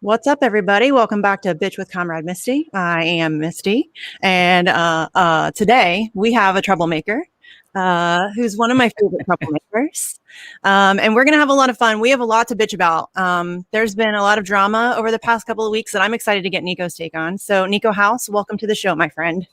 What's up, everybody? Welcome back to Bitch with Comrade Misty. I am Misty, and today we have a troublemaker who's one of my favorite troublemakers, and we're gonna have a lot of fun. We have a lot to bitch about. There's been a lot of drama over the past couple of weeks that I'm excited to get Niko's take on. So, Niko House, welcome to the show, my friend.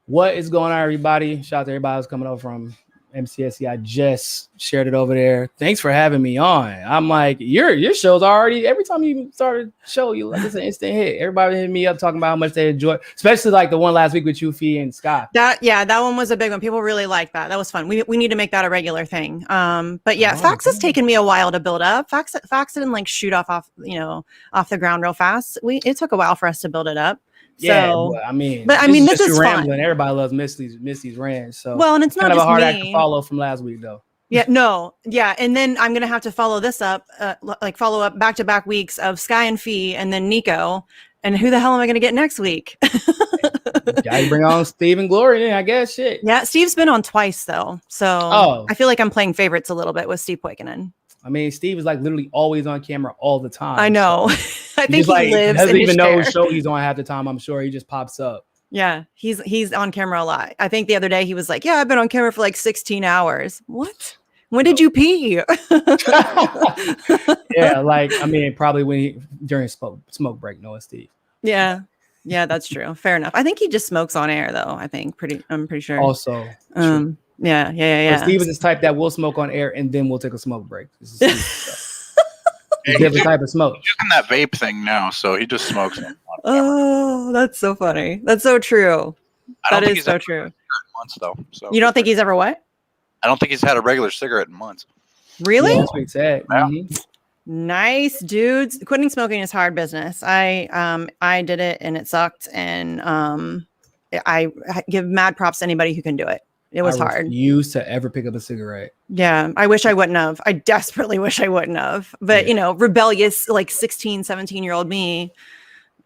What is going on, everybody? Shout out to everybody who's coming over from MCSC. I just shared it over there. Thanks for having me on. I'm like, your show's already, every time you start a show, you like it's an instant hit. Everybody hit me up talking about how much they enjoy, especially like the one last week with you, Fee, and Scott. That one was a big one. People really liked that. That was fun. We need to make that a regular thing. But yeah, Fox has taken me a while to build up. Fox didn't like shoot off the ground real fast. It took a while for us to build it up. Yeah, so, I mean, this is rambling. Fun. Everybody loves Misty's rants. So well, and it's not kind of just a hard me. act to follow from last week, though. Yeah, no, yeah, and then I'm gonna have to follow this up, follow up back-to-back weeks of Sky and Fee, and then Niko. And who the hell am I gonna get next week? Gotta bring on Steve and Glory, I guess. Shit. Yeah, Steve's been on twice though, so I feel like I'm playing favorites a little bit with Steve Poikonen. I mean, Steve is like literally always on camera all the time. I know. So I think he lives. Doesn't in even his know chair. what show he's on half the time. I'm sure he just pops up. Yeah, he's on camera a lot. I think the other day he was like, "Yeah, I've been on camera for like 16 hours." What? When did you pee? Yeah, like I mean, probably during smoke break. No, Steve. Yeah, that's true. Fair enough. I think he just smokes on air, though. I'm pretty sure. Also, yeah. But Steve is this type that will smoke on air and then we'll take a smoke break. This is a different type of smoke. He's using that vape thing now, so he just smokes them. Oh, that's so funny. That's so true. That is so true. Months, though, so. You don't think he's ever what? I don't think he's had a regular cigarette in months. Really? Yeah, that's what he said. Yeah. Mm-hmm. Nice, dudes. Quitting smoking is hard business. I did it and it sucked, and I give mad props to anybody who can do it. It was hard. You to ever pick up a cigarette? Yeah, I wish I wouldn't have. I desperately wish I wouldn't have. But rebellious, like 16, 17-year-old me,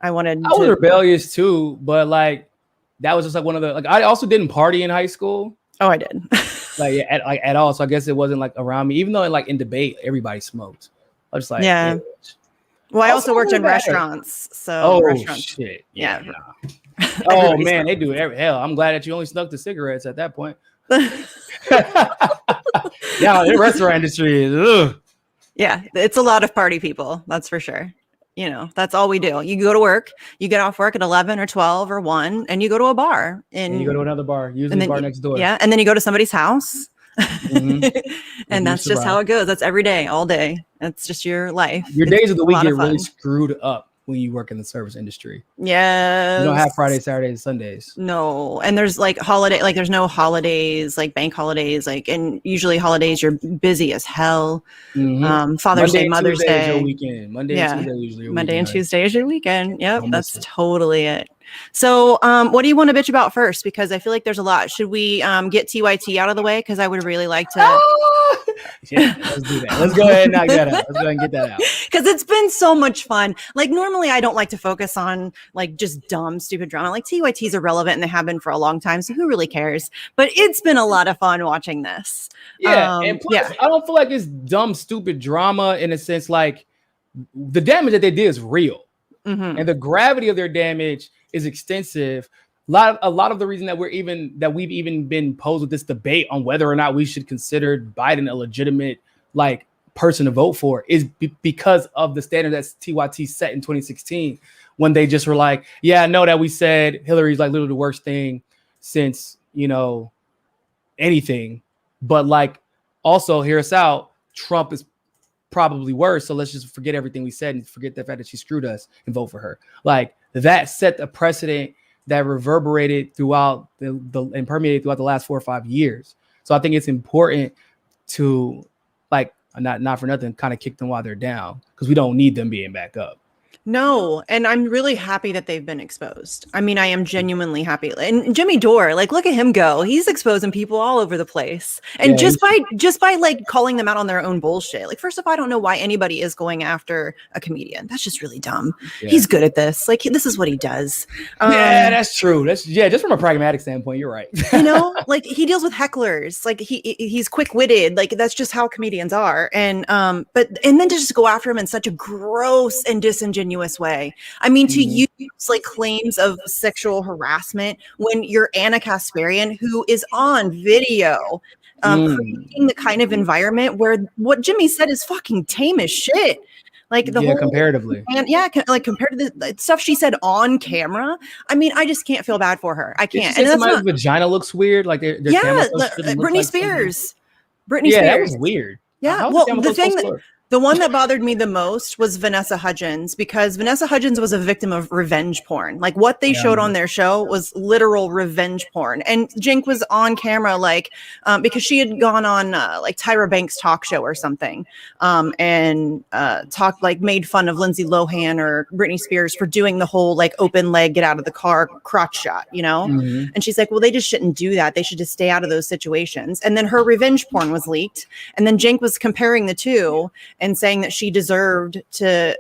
I was rebellious too, but like that was just like one of the I also didn't party in high school. Oh, I did. at all. So I guess it wasn't like around me, even though in debate everybody smoked. I was like, yeah. Well, I also worked in restaurants. So restaurants. Shit. Yeah. Oh man, they do hell. I'm glad that you only snuck the cigarettes at that point. Yeah, the restaurant industry is yeah, it's a lot of party people, that's for sure. That's all we do. You go to work, you get off work at 11 or 12 or 1, and you go to a bar. And you go to another bar, usually the bar next door. Yeah, and then you go to somebody's house. Mm-hmm. And that's just how it goes. That's every day, all day. That's just your life. Your days of the week get really screwed up when you work in the service industry. Yeah. You don't have Fridays, Saturdays, and Sundays. No. And there's there's no holidays, like bank holidays, and usually holidays you're busy as hell. Mm-hmm. Father's Day, Mother's Day. Is your weekend. Monday and Tuesday usually your Monday weekend, and Tuesday is your weekend. Yep, that's totally it. So what do you want to bitch about first? Because I feel like there's a lot. Should we get TYT out of the way? Because I would really like to. Yeah, let's do that. Let's go ahead and knock that out. Let's go ahead and get that out. Because it's been so much fun. Like normally I don't like to focus on like just dumb, stupid drama. Like TYT's are relevant and they have been for a long time. So who really cares? But it's been a lot of fun watching this. Yeah. And plus, I don't feel like it's dumb, stupid drama in a sense. Like the damage that they did is real. Mm-hmm. And the gravity of their damage is extensive. A lot of the reason that we've even been posed with this debate on whether or not we should consider Biden a legitimate person to vote for is because of the standard that TYT set in 2016 when they just were like, yeah, I know that we said Hillary's like literally the worst thing since anything, but also hear us out, Trump is probably worse, so let's just forget everything we said and forget the fact that she screwed us and vote for her. That set a precedent that reverberated throughout and permeated throughout the last 4 or 5 years. So I think it's important to not for nothing kind of kick them while they're down, because we don't need them being back up. No, and I'm really happy that they've been exposed. I mean, I am genuinely happy. And Jimmy Dore, look at him go. He's exposing people all over the place. And just by calling them out on their own bullshit. First of all, I don't know why anybody is going after a comedian. That's just really dumb. Yeah. He's good at this. This is what he does. Yeah, that's true. Just from a pragmatic standpoint, you're right. He deals with hecklers. He's quick-witted. That's just how comedians are. And then to just go after him in such a gross and disingenuous disingenuous way. I mean, to use like claims of sexual harassment when you're Anna Kasparian, who is on video creating the kind of environment where what Jimmy said is fucking tame as shit. Like the whole comparatively, and like compared to the stuff she said on camera. I mean, I just can't feel bad for her. I can't. And somebody's vagina looks weird. Like their Britney Spears. Britney Spears. That was weird. Yeah. Well, the one that bothered me the most was Vanessa Hudgens, because Vanessa Hudgens was a victim of revenge porn. Like what they showed on their show was literal revenge porn. And Jink was on camera, like, because she had gone on like Tyra Banks' talk show or something, and talked, like, made fun of Lindsay Lohan or Britney Spears for doing the whole like open leg, get out of the car crotch shot, you know? And she's like, well, they just shouldn't do that. They should just stay out of those situations. And then her revenge porn was leaked. And then Jink was comparing the two and saying that she deserved to,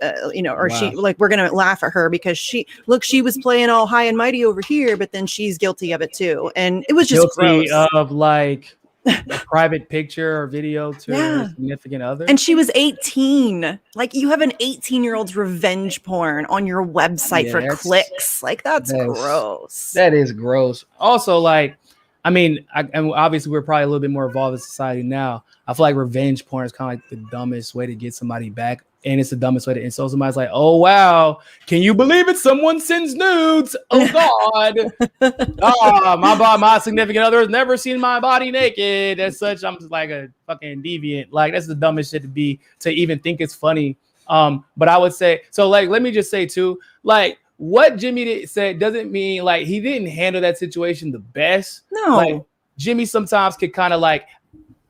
she, like, we're going to laugh at her because she was playing all high and mighty over here, but then she's guilty of it too. And it was just guilty gross. Of like a private picture or video to a significant other. And she was 18. Like, you have an 18-year-old's revenge porn on your website for clicks. Like, that's gross. That is gross. Also, like, I mean, and obviously we're probably a little bit more evolved in society now. I feel like revenge porn is kind of like the dumbest way to get somebody back. And it's the dumbest way to insult somebody. It's like, oh, wow. Can you believe it? Someone sends nudes. Oh, God. My significant other has never seen my body naked. As such, I'm just like a fucking deviant. Like, that's the dumbest shit to even think it's funny. But I would say, so, like, let me just say, too, like, what Jimmy said doesn't mean, like, he didn't handle that situation the best. No. Like, Jimmy sometimes could kind of, like,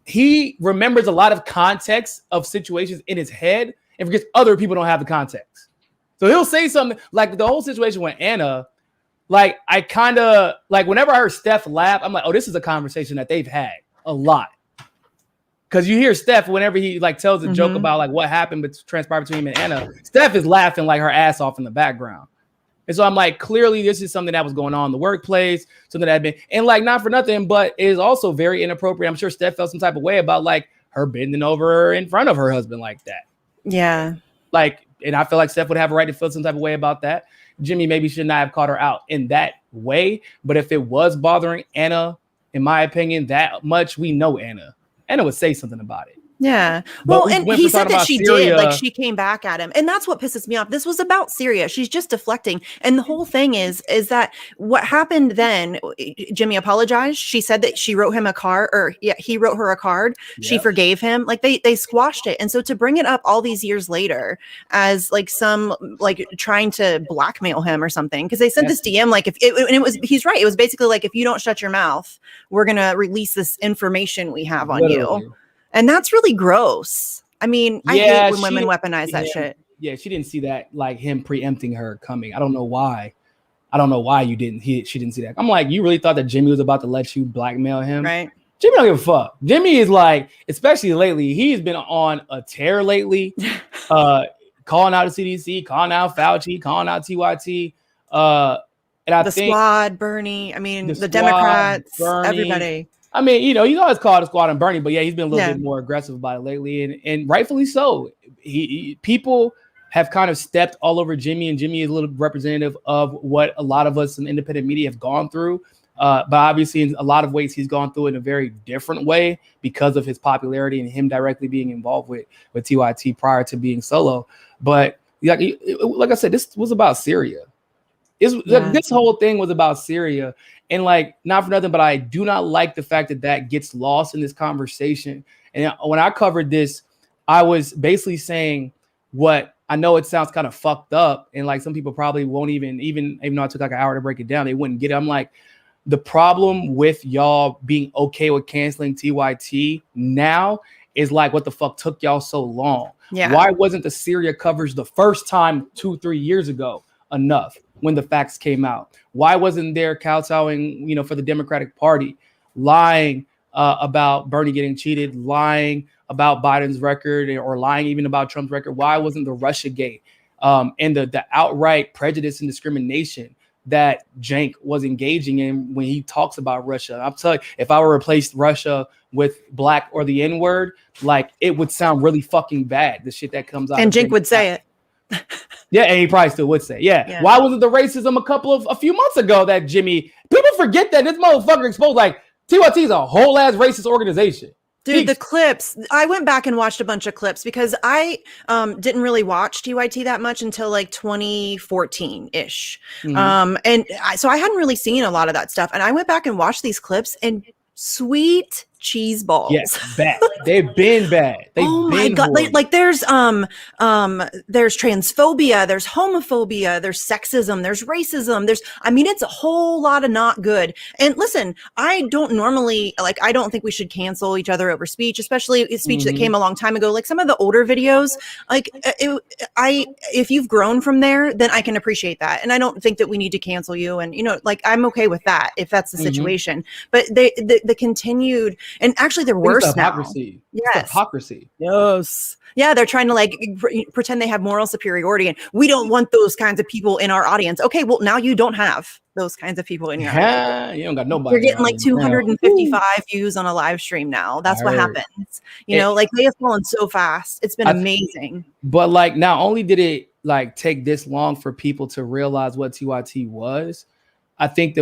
he remembers a lot of context of situations in his head and forgets other people don't have the context. So he'll say something like the whole situation with Anna. Like, I kind of, like, whenever I heard Steph laugh, I'm like, oh, this is a conversation that they've had a lot. Because you hear Steph whenever he, like, tells a joke about, like, what happened but transpired between him and Anna, Steph is laughing like her ass off in the background. And so I'm like, clearly this is something that was going on in the workplace, something that had been, and, like, not for nothing, but it is also very inappropriate. I'm sure Steph felt some type of way about, like, her bending over in front of her husband like that. Yeah. Like, and I feel like Steph would have a right to feel some type of way about that. Jimmy maybe should not have caught her out in that way. But if it was bothering Anna, in my opinion, that much, we know Anna would say something about it. Yeah. Well, and he said that she did. Like, she came back at him. And that's what pisses me off. This was about Syria. She's just deflecting. And the whole thing is that what happened then, Jimmy apologized. She said that she wrote him a card, or he wrote her a card. Yep. She forgave him. Like, they squashed it. And so to bring it up all these years later as, like, some, like, trying to blackmail him or something, because they sent this DM, like, he's right. It was basically like, if you don't shut your mouth, we're going to release this information we have on you. And that's really gross. I mean, I hate when women weaponize that shit. Yeah, she didn't see that, like, him preempting her coming. I don't know why she didn't see that. I'm like, you really thought that Jimmy was about to let you blackmail him? Right. Jimmy don't give a fuck. Jimmy is, like, especially lately, he's been on a tear lately, calling out the CDC, calling out Fauci, calling out TYT. And I think squad, Bernie, I mean, the Democrats, Bernie, everybody. I mean, you always call the squad and Bernie, but yeah, he's been a little bit more aggressive about it lately, and rightfully so. People have kind of stepped all over Jimmy, and Jimmy is a little representative of what a lot of us in independent media have gone through. But obviously, in a lot of ways, he's gone through it in a very different way because of his popularity and him directly being involved with TYT prior to being solo. But like I said, this was about Syria. This whole thing was about Syria. And, like, not for nothing, but I do not like the fact that gets lost in this conversation. And when I covered this, I was basically saying what I know it sounds kind of fucked up. And, like, some people probably won't even though I took like an hour to break it down, they wouldn't get it. I'm like, the problem with y'all being okay with canceling TYT now is, like, what the fuck took y'all so long? Yeah. Why wasn't the Syria coverage the first time 2-3 years ago enough? When the facts came out, why wasn't there kowtowing, for the Democratic Party, lying about Bernie getting cheated, lying about Biden's record, or lying even about Trump's record? Why wasn't the Russiagate and the outright prejudice and discrimination that Cenk was engaging in when he talks about Russia? I'm telling you, if I were to replace Russia with black or the N-word, like, it would sound really fucking bad. The shit that comes out. And Cenk would say it. Yeah, and he probably still would say, yeah. Why wasn't the racism a few months ago that Jimmy? People forget that this motherfucker exposed like TYT is a whole ass racist organization. Dude, the clips, I went back and watched a bunch of clips because I didn't really watch TYT that much until like 2014-ish. So I hadn't really seen a lot of that stuff. And I went back and watched these clips and sweet cheese balls. Yes, bad. They've been bad. Oh my God. Like there's transphobia, there's homophobia, there's sexism, there's racism, it's a whole lot of not good. And listen, I don't think we should cancel each other over speech, especially speech that came a long time ago. Like some of the older videos, if you've grown from there, then I can appreciate that. And I don't think that we need to cancel you. And I'm okay with that if that's the situation. But the continued, and actually they're worse now. Hypocrisy. Yes. Hypocrisy. Yes. Yeah, they're trying to pretend they have moral superiority, and we don't want those kinds of people in our audience. Okay, well now you don't have those kinds of people in your audience. You don't got nobody. You're getting like 255 views on a live stream now. That's what happens. They have fallen so fast. It's been amazing. But like, not only did it like take this long for people to realize what TYT was, I think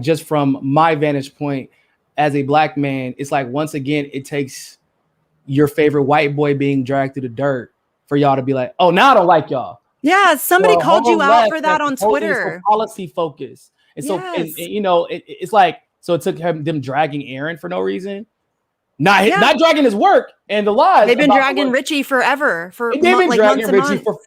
just from my vantage point as a black man, it's like, once again, it takes your favorite white boy being dragged through the dirt for y'all to be like, oh, now I don't like y'all. Yeah, somebody called you out for that on Twitter. Policy focus. And so, it's like, so it took them dragging Aaron for no reason. Not dragging his work and the lies. They've been dragging Richie forever.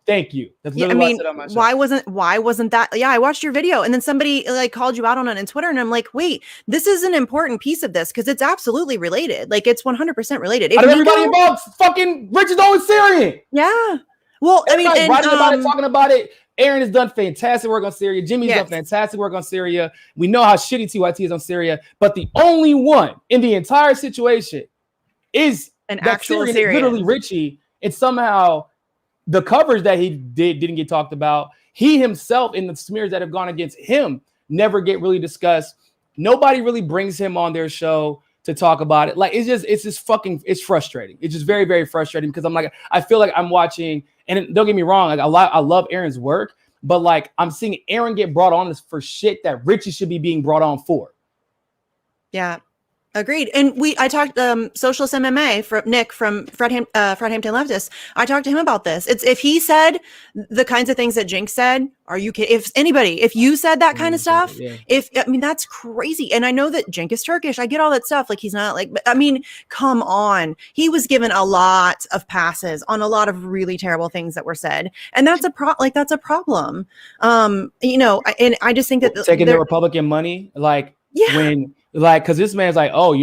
Thank you. That's why wasn't that? Yeah, I watched your video and then somebody called you out on it on Twitter, and I'm like, wait, this is an important piece of this because it's absolutely related. Like, it's 100% related. Out of everybody involved, fucking Richie's always Syrian. Yeah. Well, writing about it, talking about it. Aaron has done fantastic work on Syria. Jimmy's done fantastic work on Syria. We know how shitty TYT is on Syria, but the only one in the entire situation is an actual Syrian. Literally Richie, and somehow the coverage that he didn't get talked about. He himself, in the smears that have gone against him, never get really discussed. Nobody really brings him on their show to talk about it. Like, it's frustrating. It's just very, very frustrating because I feel like I'm watching. And don't get me wrong, I love Aaron's work, but like, I'm seeing Aaron get brought on for shit that Richie should be being brought on for. Yeah, agreed. And I talked Socialist MMA from Nick from Fredhampton Leftist. I talked to him about this. If he said the kinds of things that Jinx said, are you kidding? If you said that kind of stuff, that's crazy. And I know that Jink is Turkish. I get all that stuff. Like, he's not come on. He was given a lot of passes on a lot of really terrible things that were said. And that's a problem. And I just think that taking the Republican money, because this man's like, oh,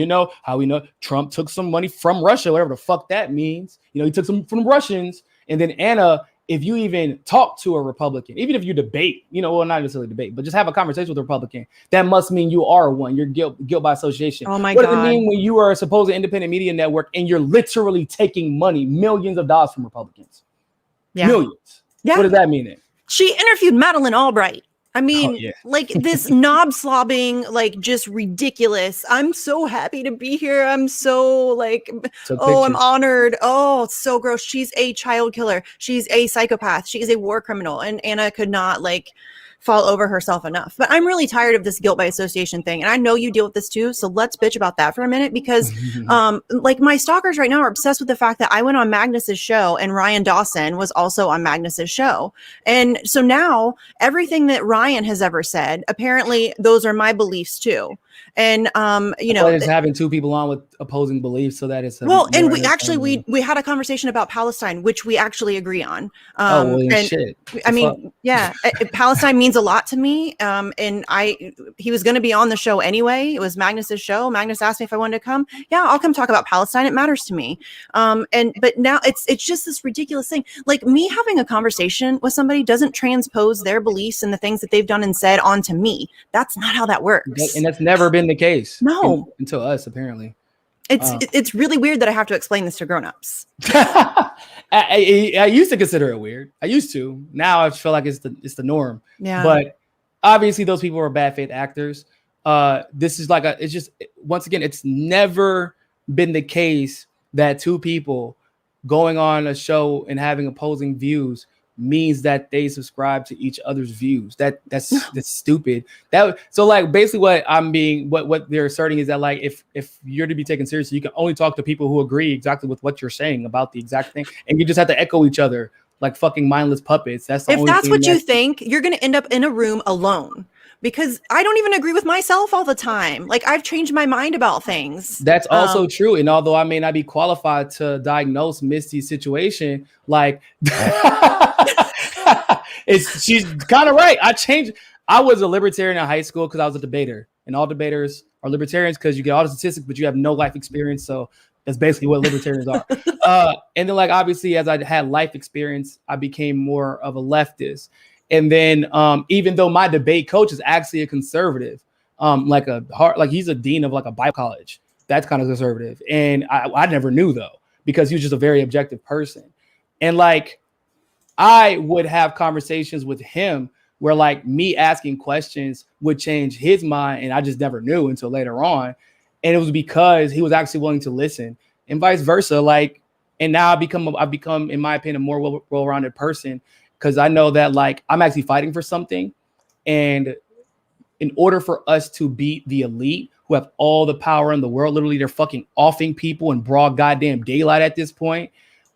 how we know Trump took some money from Russia, whatever the fuck that means. He took some from Russians. And then Anna, if you even talk to a Republican, even if you debate, not necessarily debate, but just have a conversation with a Republican, that must mean you are one. You're guilt by association. Oh my God. What does it mean when you are a supposed independent media network and you're literally taking money, millions of dollars from Republicans? Yeah. Millions. Yeah. What does that mean then? She interviewed Madeleine Albright. This knob slobbing, just ridiculous. I'm so happy to be here. I'm so I'm honored. Oh, it's so gross. She's a child killer. She's a psychopath. She is a war criminal. And Anna could not fall over herself enough. But I'm really tired of this guilt by association thing. And I know you deal with this too. So let's bitch about that for a minute because my stalkers right now are obsessed with the fact that I went on Magnus's show and Ryan Dawson was also on Magnus's show. And so now everything that Ryan has ever said, apparently those are my beliefs too. And it's having two people on with opposing beliefs, so that is and we had a conversation about Palestine, which we actually agree on. Shit. Palestine means a lot to me. And he was going to be on the show anyway. It was Magnus's show. Magnus asked me if I wanted to come. Yeah, I'll come talk about Palestine. It matters to me. But now it's just this ridiculous thing. Like, me having a conversation with somebody doesn't transpose their beliefs and the things that they've done and said onto me. That's not how that works. And that's never been the case. No. Until us, apparently. It's really weird that I have to explain this to grown-ups. I used to consider it weird. I used to. Now I feel like it's the norm. Yeah. But obviously those people are bad faith actors. This is once again, it's never been the case that two people going on a show and having opposing views means that they subscribe to each other's views. That's stupid. So like basically what they're asserting is that like if you're to be taken seriously, you can only talk to people who agree exactly with what you're saying about the exact thing, and you just have to echo each other like fucking mindless puppets. That's the if only that's thing what you think, you're going to end up in a room alone. Because I don't even agree with myself all the time. Like I've changed my mind about things. That's also true. And although I may not be qualified to diagnose Misty's situation, like she's kind of right. I was a libertarian in high school because I was a debater, and all debaters are libertarians because you get all the statistics, but you have no life experience. So that's basically what libertarians are. And then like obviously as I had life experience, I became more of a leftist. And then even though my debate coach is actually a conservative, like he's a dean of like a Bible college, that's kind of conservative. And I never knew though, because he was just a very objective person. And like I would have conversations with him where like me asking questions would change his mind, and I just never knew until later on. And it was because he was actually willing to listen, and vice versa. Like, and now I've become, in my opinion, a more well-rounded person. Because I know that like I'm actually fighting for something. And in order for us to beat the elite who have all the power in the world, literally they're fucking offing people in broad goddamn daylight at this point,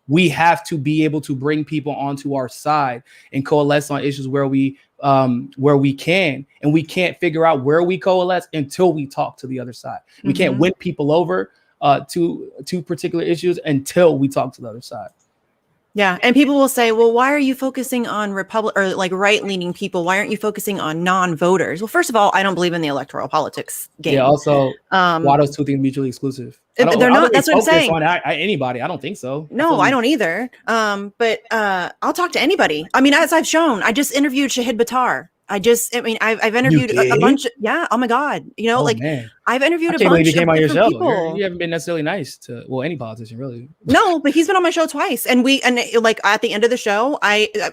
we have to be able to bring people onto our side and coalesce on issues where we can. And we can't figure out where we coalesce until we talk to the other side. We can't win people over to particular issues until we talk to the other side. Yeah. And people will say, well, why are you focusing on or like right-leaning people? Why aren't you focusing on non-voters? Well, first of all, I don't believe in the electoral politics game. Yeah. Also, why are those two things mutually exclusive? They're not. That's what I'm saying. On anybody. I don't think so. No, I don't either. But I'll talk to anybody. I mean, as I've shown, I just interviewed Shahid Buttar. I've interviewed a bunch. Yeah. Oh my God. You know, man. I've interviewed a bunch of on your show. people. You haven't been necessarily nice to any politician, really. No, but he's been on my show twice, and like at the end of the show,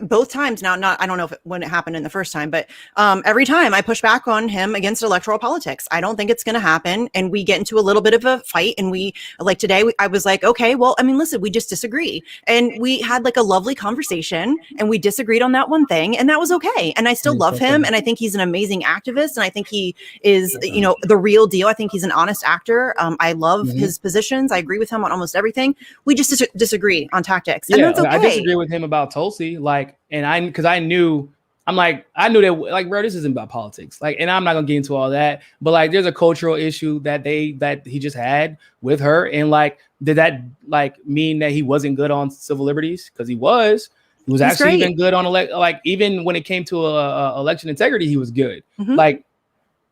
both times now. I don't know when it happened in the first time, but every time I push back on him against electoral politics. I don't think it's going to happen, and we get into a little bit of a fight. And we like today, I was like, okay, well, I mean, listen, we just disagree, and we had like a lovely conversation, and we disagreed on that one thing, and that was okay. And I still love him, and I think he's an amazing activist, and I think he is, the real deal. I think he's an honest actor. I love his positions. I agree with him on almost everything. We just disagree on tactics. And that's okay. I disagree with him about Tulsi. Like, and I knew that like, bro, this isn't about politics. Like, and I'm not gonna get into all that, but like there's a cultural issue that he just had with her. And like, did that like mean that he wasn't good on civil liberties? Because he was. He was actually even good on even when it came to election integrity, he was good. Like,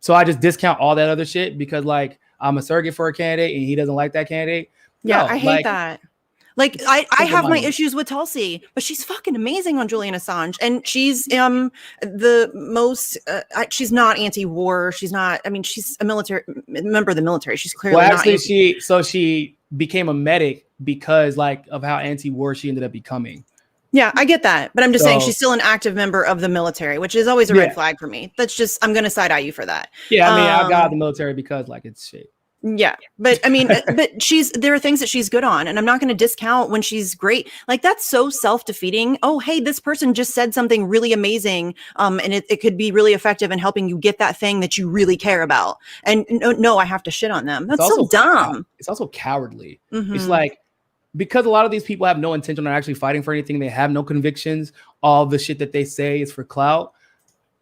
so I just discount all that other shit because like I'm a surrogate for a candidate and he doesn't like that candidate. Yeah, no, I hate that. Like I have my issues with Tulsi, but she's fucking amazing on Julian Assange, and she's the most. She's not anti-war. She's not. I mean, she's a member of the military. She's clearly not. She became a medic because like of how anti-war she ended up becoming. Yeah, I get that. But I'm just saying she's still an active member of the military, which is always a red flag for me. That's just, I'm going to side eye you for that. Yeah, I mean, I got the military because like it's shit. Yeah, but I mean, but there are things that she's good on, and I'm not going to discount when she's great. Like that's so self-defeating. Oh, hey, this person just said something really amazing, and it could be really effective in helping you get that thing that you really care about. And no, I have to shit on them. That's so dumb. It's also cowardly. It's like, because a lot of these people have no intention on actually fighting for anything. They have no convictions. All the shit that they say is for clout.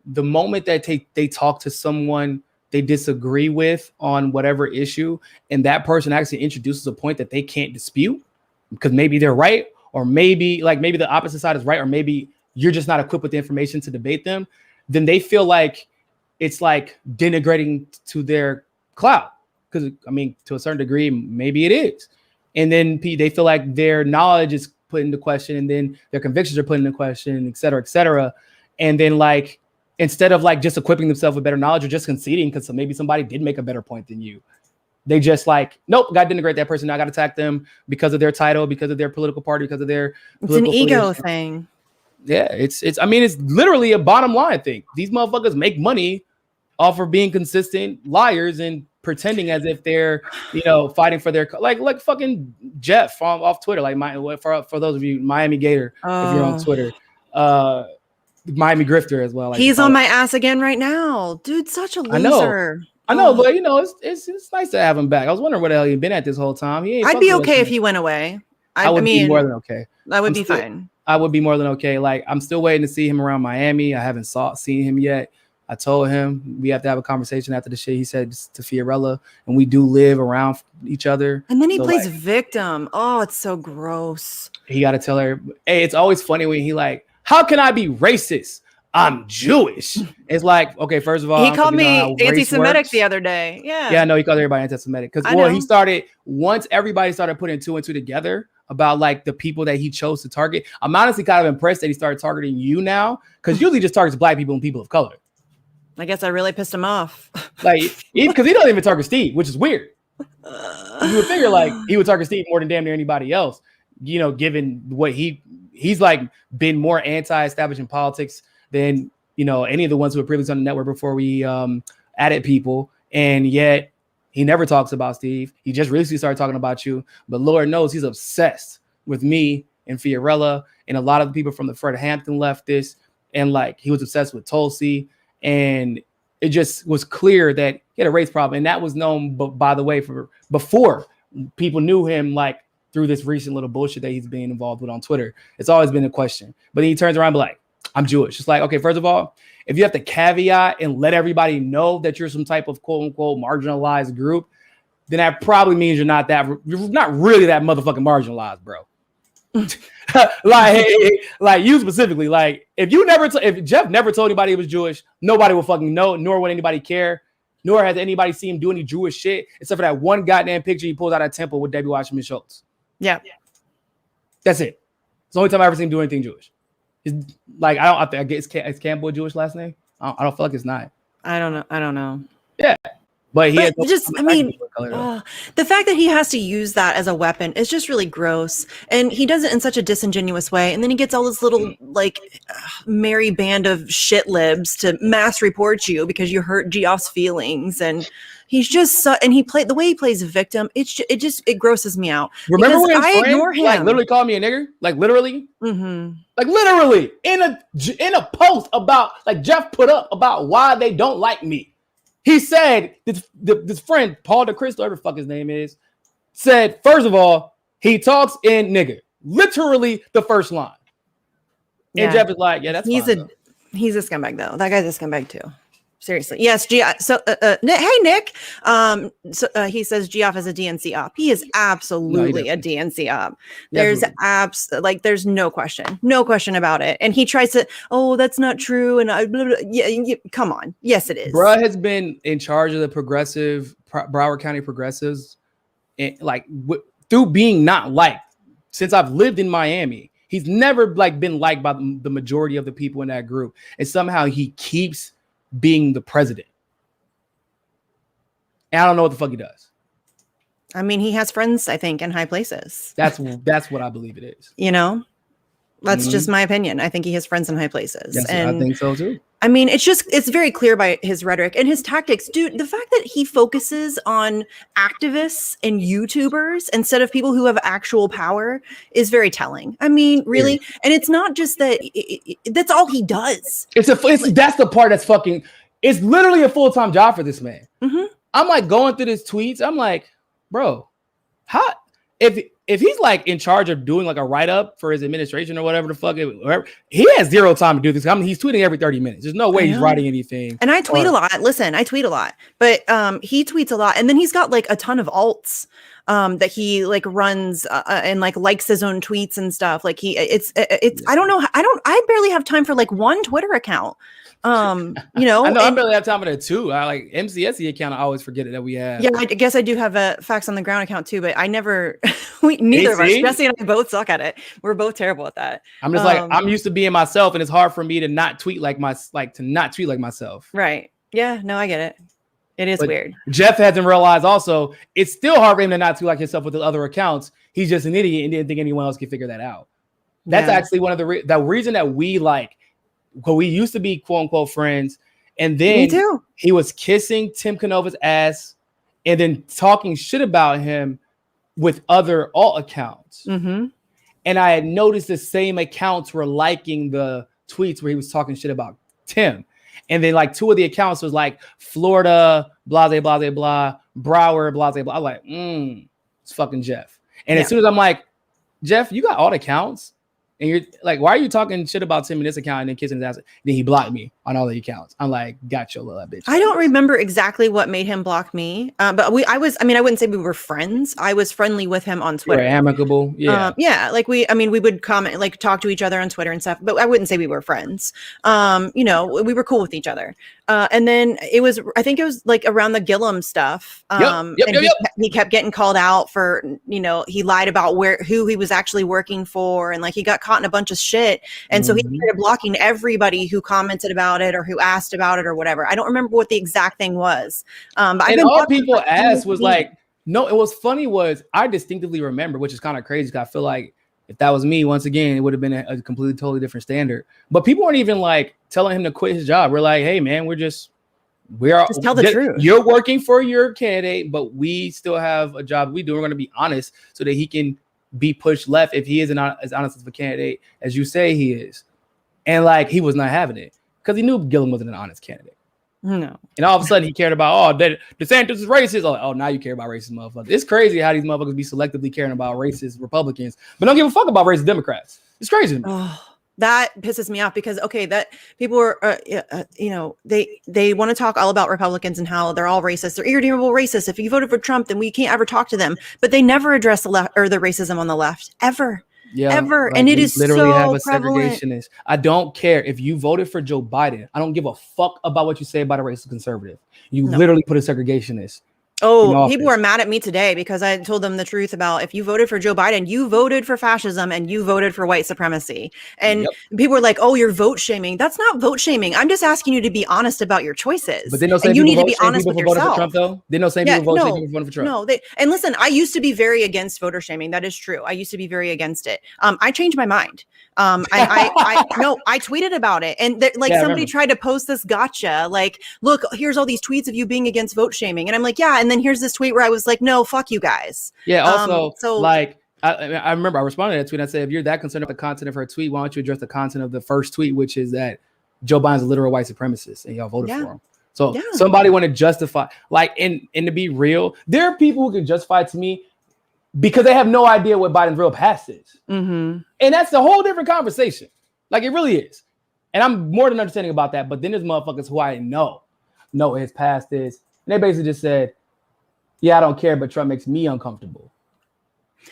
The moment that they talk to someone they disagree with on whatever issue, and that person actually introduces a point that they can't dispute because maybe they're right, or maybe the opposite side is right, or maybe you're just not equipped with the information to debate them, then they feel like it's like denigrating to their clout. Because I mean, to a certain degree, maybe it is. And then they feel like their knowledge is put into question, and then their convictions are put into question, et cetera, et cetera. And then like, instead of like just equipping themselves with better knowledge or just conceding because maybe somebody did make a better point than you, they just like, nope, got to denigrate that person. I got to attack them because of their title, because of their political party, because of their. It's an ego thing. Yeah, I mean, it's literally a bottom line thing. These motherfuckers make money off of being consistent liars and pretending as if they're, fighting for their like fucking Jeff off Twitter. Like for those of you, Miami Gator, if you're on Twitter. Miami Grifter as well. Like, he's on my ass again right now, dude. Such a loser. I know, but you know, it's nice to have him back. I was wondering where the hell he'd been at this whole time. I'd be okay if he went away. I would be more than okay. That would be fine. I would be more than okay. Like, I'm still waiting to see him around Miami. I haven't seen him yet. I told him we have to have a conversation after the shit he said to Fiorella, and we do live around each other. And then he plays victim. Oh, it's so gross. He got to tell her. Hey, it's always funny when he like, how can I be racist? I'm Jewish. It's like, okay, first of all, he called me anti-Semitic the other day. Yeah, no, he called everybody anti-Semitic because he started once everybody started putting 2 and 2 together about like the people that he chose to target. I'm honestly kind of impressed that he started targeting you now, because usually just targets black people and people of color. I guess I really pissed him off. Like, because he doesn't even target Steve, which is weird. You would figure like he would target Steve more than damn near anybody else, you know, given what he's like been more anti-establishment politics than, you know, any of the ones who were previously on the network before we added people. And yet he never talks about Steve. He just recently started talking about you, but Lord knows he's obsessed with me and Fiorella and a lot of the people from the Fred Hampton leftists. And like, he was obsessed with Tulsi. And it just was clear that he had a race problem. And that was known, by the way, for before people knew him, like through this recent little bullshit that he's being involved with on Twitter. It's always been a question. But then he turns around and be like, I'm Jewish. It's like, okay, first of all, if you have to caveat and let everybody know that you're some type of quote unquote marginalized group, then that probably means you're not really that motherfucking marginalized, bro. like you specifically, like if Jeff never told anybody he was Jewish, nobody will fucking know, nor would anybody care, nor has anybody seen him do any Jewish shit except for that one goddamn picture he pulled out of temple with Debbie Wasserman Schultz. Yeah, that's it. It's the only time I ever seen him do anything Jewish. It's like I guess is Campbell a Jewish last name? I don't feel like it's not. I don't know. Yeah. But the fact that he has to use that as a weapon is just really gross. And he does it in such a disingenuous way. And then he gets all this little merry band of shit libs to mass report you because you hurt Geoff's feelings. And he's just the way he plays victim, it grosses me out. Remember when I ignore him. Like literally called me a nigger? Like literally? Mm-hmm. Like literally in a post about like Jeff put up about why they don't like me. He said, this friend, Paul DeCristo, whatever the fuck his name is, said, first of all, he talks in nigger. Literally the first line. Yeah. And Jeff is like, yeah, that's he's a scumbag, though. That guy's a scumbag, too. Seriously. Yes, so, hey, Nick. He says Geoff is a DNC op. He is absolutely a DNC op. There's there's no question about it. And he tries to, that's not true. And come on. Yes, it is. Bruh has been in charge of the Broward County progressives, and through being not liked since I've lived in Miami. He's never been liked by the majority of the people in that group. And somehow he keeps being the president. And I don't know what the fuck he does. I mean, he has friends, I think, in high places. That's what I believe it is. You know, that's just my opinion. I think he has friends in high places. Yes, and I think so too. I mean, it's very clear by his rhetoric and his tactics. Dude, the fact that he focuses on activists and YouTubers instead of people who have actual power is very telling. I mean, really. And it's not just that that's all he does. That's the part that's fucking, it's literally a full-time job for this man. Mm-hmm. I'm like going through his tweets. I'm like, bro, how, if he's like in charge of doing like a write-up for his administration or whatever the fuck, he has zero time to do this. I mean, he's tweeting every 30 minutes. There's no way he's writing anything. And I tweet a lot. Listen, I tweet a lot, but he tweets a lot. And then he's got like a ton of alts that he like runs and like likes his own tweets and stuff. Like I don't know. I barely have time for like one Twitter account. You know, I barely have time for that too. I like MCSE account. I always forget that we have. Yeah, I guess I do have a Facts on the Ground account too, but I never. Neither of us, Jesse and I, both suck at it. We're both terrible at that. I'm just I'm used to being myself, and it's hard for me to not tweet like myself. Right? Yeah. No, I get it. It is weird. Jeff hasn't realized also it's still hard for him to not tweet like himself with the other accounts. He's just an idiot and didn't think anyone else could figure that out. That's actually one of the reason that we like. Well, we used to be quote unquote friends, and then me too. He was kissing Tim Canova's ass and then talking shit about him with other alt accounts. Mm-hmm. And I had noticed the same accounts were liking the tweets where he was talking shit about Tim. And then like 2 of the accounts was like Florida, blah, blah, blah, blah, Broward, blah, blah, blah. I'm like, it's fucking Jeff. And as soon as I'm like, Jeff, you got all the accounts? And you're like, why are you talking shit about Tim in this account and then kissing his ass? Then he blocked me on all the accounts. I'm like, got your little bitch. I don't remember exactly what made him block me. But I wouldn't say we were friends. I was friendly with him on Twitter. We're amicable. Yeah. Like we would comment, like talk to each other on Twitter and stuff, but I wouldn't say we were friends. We were cool with each other. And then I think it was like around the Gillum stuff. He kept getting called out for, he lied about who he was actually working for. And like, he got caught in a bunch of shit. And so he started blocking everybody who commented about it or who asked about it or whatever. I don't remember what the exact thing was. But all people asked was like, no, it was funny was I distinctively remember, which is kind of crazy. Cause I feel like if that was me, once again, it would have been a completely, totally different standard. But people weren't even like telling him to quit his job. We're like, hey man, just tell the truth. You're working for your candidate, but we still have a job we do. We're going to be honest so that he can be pushed left if he isn't as honest as a candidate as you say he is. And like, he was not having it because he knew Gillum wasn't an honest candidate. No. And all of a sudden he cared about, DeSantis is racist. Oh, now you care about racist motherfuckers. It's crazy how these motherfuckers be selectively caring about racist Republicans, but don't give a fuck about racist Democrats. It's crazy. That pisses me off because that people are, they want to talk all about Republicans and how they're all racist. They're irredeemable racists. If you voted for Trump, then we can't ever talk to them. But they never address the left or the racism on the left ever. Yeah, ever. Like, and it is literally have a prevalent. Segregationist. I don't care if you voted for Joe Biden. I don't give a fuck about what you say about a racist conservative. You literally put a segregationist. Oh, people are mad at me today because I told them the truth about if you voted for Joe Biden, you voted for fascism and you voted for white supremacy. And people were like, oh, you're vote shaming. That's not vote shaming. I'm just asking you to be honest about your choices. But then they'll say you need to be honest with yourself. For Trump, though? Then they'll say people voted for Trump. No, and listen, I used to be very against voter shaming. That is true. I used to be very against it. I changed my mind. I tweeted about it. And somebody tried to post this gotcha. Like, look, here's all these tweets of you being against vote shaming. And I'm like, yeah. And then here's this tweet where I was like, no, fuck you guys. Yeah. Also, I remember I responded to that tweet. I said, if you're that concerned about the content of her tweet, why don't you address the content of the first tweet, which is that Joe Biden's a literal white supremacist and y'all voted for him. So somebody want to justify, and to be real, there are people who can justify it to me because they have no idea what Biden's real past is. Mm-hmm. And that's a whole different conversation. Like, it really is. And I'm more than understanding about that. But then there's motherfuckers who I know his past is. And they basically just said, yeah, I don't care, but Trump makes me uncomfortable.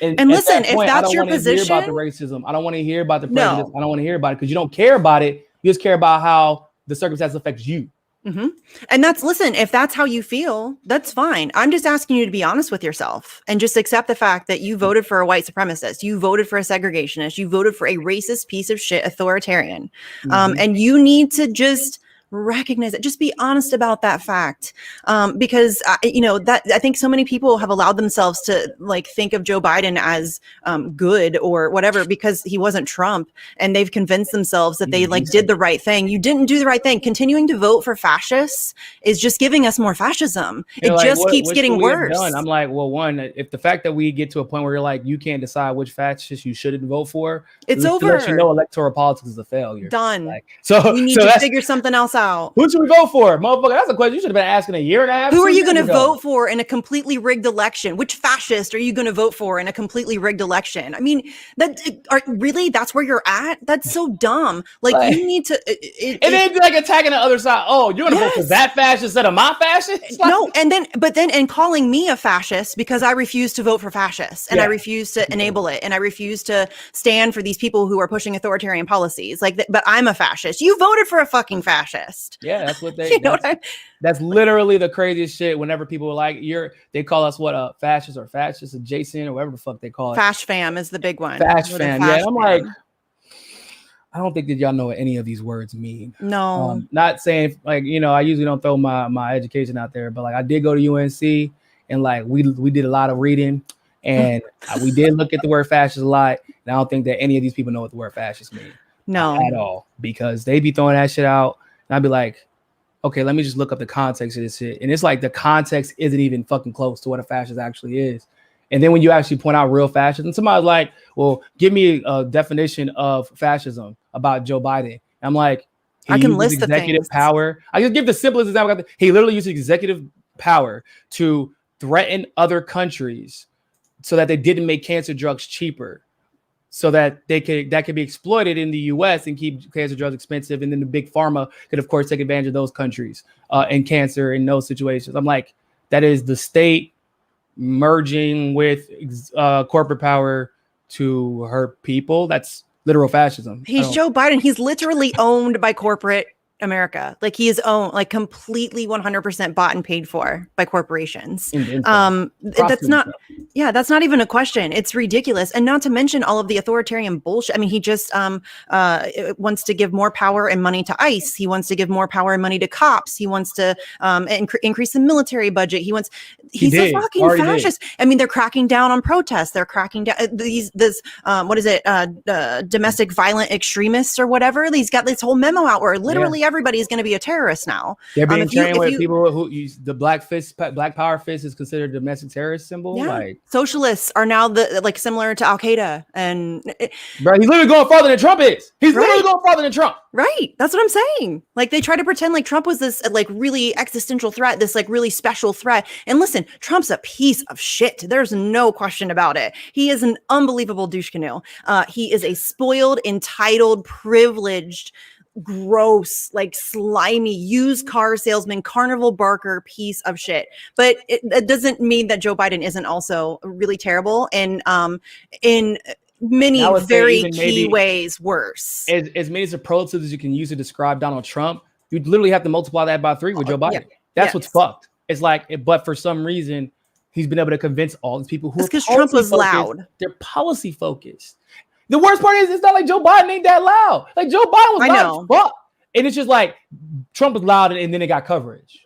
And listen, if that's your position, I don't want to hear about the racism. I don't want to hear about the prejudice. I don't want to hear about it because you don't care about it. You just care about how the circumstance affects you. Mm-hmm. And if that's how you feel, that's fine. I'm just asking you to be honest with yourself and just accept the fact that you voted for a white supremacist. You voted for a segregationist. You voted for a racist piece of shit authoritarian. And you need to just recognize it. Just be honest about that fact. Because I think so many people have allowed themselves to think of Joe Biden as good or whatever because he wasn't Trump, and they've convinced themselves that they did the right thing. You didn't do the right thing. Continuing to vote for fascists is just giving us more fascism. It just keeps getting worse. I'm like, well, one, if the fact that we get to a point where you're like, you can't decide which fascist you shouldn't vote for, it's over. Let you know electoral politics is a failure. Done. So we need to figure something else out. Who should we vote for? Motherfucker, that's a question you should have been asking a year and a half. Who are you going to vote for in a completely rigged election? Which fascist are you going to vote for in a completely rigged election? I mean, that's where you're at? That's so dumb. You need to... and then attacking the other side. Oh, you're going to vote for that fascist instead of my fascist? No, and calling me a fascist because I refuse to vote for fascists and I refuse to enable it and I refuse to stand for these people who are pushing authoritarian policies. But I'm a fascist. You voted for a fucking fascist. Yeah, that's what they. That's literally the craziest shit. Whenever people are like, they call us what fascist or fascist adjacent or whatever the fuck they call it. Fash fam is the big one. Fash fam. Yeah, I'm like, I don't think that y'all know what any of these words mean. No, not saying I usually don't throw my education out there, but I did go to UNC and we did a lot of reading and we did look at the word fascist a lot. And I don't think that any of these people know what the word fascist means. No, at all, because they be throwing that shit out. And I'd be like, okay, let me just look up the context of this shit. And it's like the context isn't even fucking close to what a fascist actually is. And then when you actually point out real fascism, somebody's like, well, give me a definition of fascism about Joe Biden. I'm like, I can list executive the power. I just give the simplest example. He literally uses executive power to threaten other countries so that they didn't make cancer drugs cheaper, so that that could be exploited in the U.S. and keep cancer drugs expensive. And then the big pharma could, of course, take advantage of those countries and cancer in those situations. I'm like, that is the state merging with corporate power to hurt people. That's literal fascism. He's Joe Biden. He's literally owned by corporate America. Like he is owned, like completely 100% bought and paid for by corporations. That's not even a question. It's ridiculous. And not to mention all of the authoritarian bullshit. I mean, he just wants to give more power and money to ICE. He wants to give more power and money to cops. He wants to increase the military budget. He's a fucking fascist. I mean, they're cracking down on protests. They're cracking down domestic violent extremists or whatever. He's got this whole memo out where literally everybody's going to be a terrorist now. They're being trained with people who use the black power fist is considered a domestic terrorist symbol. Yeah. Like socialists are now similar to Al Qaeda, and bro, he's literally going farther than Trump is. He's literally going farther than Trump. Right. That's what I'm saying. Like they try to pretend like Trump was this like really existential threat, this like really special threat. And listen, Trump's a piece of shit. There's no question about it. He is an unbelievable douche canoe. He is a spoiled, entitled, privileged, gross, like slimy used car salesman, carnival barker piece of shit. But it doesn't mean that Joe Biden isn't also really terrible and in many very key ways worse. As many superlatives as you can use to describe Donald Trump, you literally have to multiply that by 3 with Joe Biden. Yeah. That's what's fucked. It's like, but for some reason, he's been able to convince all these people who are because Trump was loud. They're policy focused. The worst part is it's not like Joe Biden ain't that loud. Like Joe Biden was loud as fuck. And it's just like Trump was loud and then it got coverage.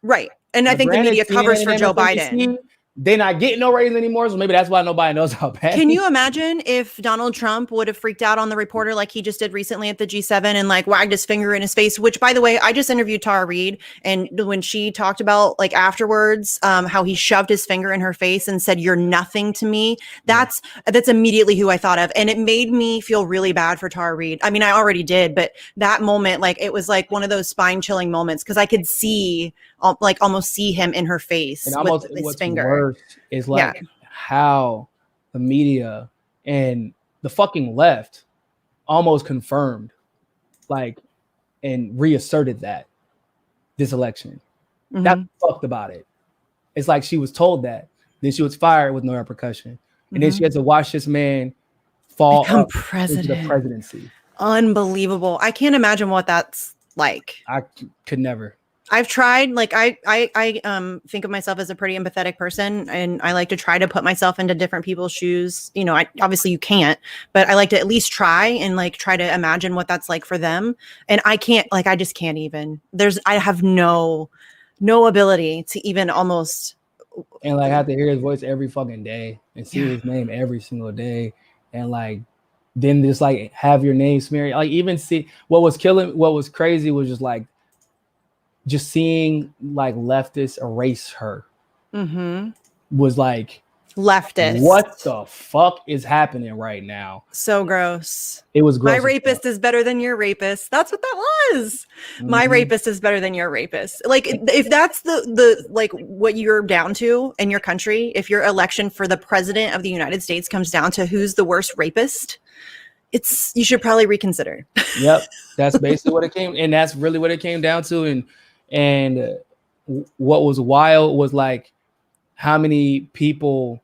Right. And I think the media covers for Joe Biden. They're not getting no ratings anymore, so maybe that's why nobody knows how bad. Can you imagine if Donald Trump would have freaked out on the reporter like he just did recently at the G7 and like wagged his finger in his face? Which, by the way, I just interviewed Tara Reid, and when she talked about like afterwards, how he shoved his finger in her face and said, "You're nothing to me." That's immediately who I thought of, and it made me feel really bad for Tara Reid. I mean, I already did, but that moment, like, it was like one of those spine-chilling moments because I could see, like, almost see him in her face and with his finger. Is like how the media and the fucking left almost confirmed, like, and reasserted that this election. That's fucked about it. It's like she was told that, then she was fired with no repercussion, and then she had to watch this man fall become up president. Into the presidency. Unbelievable. I can't imagine what that's like. I could never. I've tried, like, I think of myself as a pretty empathetic person, and I like to try to put myself into different people's shoes. You know, obviously you can't, but I like to at least try and like try to imagine what that's like for them. And I can't, like, I just can't even. I have no ability to even almost. And like, I have to hear his voice every fucking day and see his name every single day, and like, then just like have your name smeared. Like, even see what was crazy was just like. Just seeing like leftists erase her was like leftist. What the fuck is happening right now? So gross. It was gross. My rapist is better than your rapist. That's what that was. My rapist is better than your rapist. Like, if that's the like what you're down to in your country, if your election for the president of the United States comes down to who's the worst rapist, you should probably reconsider. Yep, that's basically what it came, and that's really what it came down to. And what was wild was like how many people,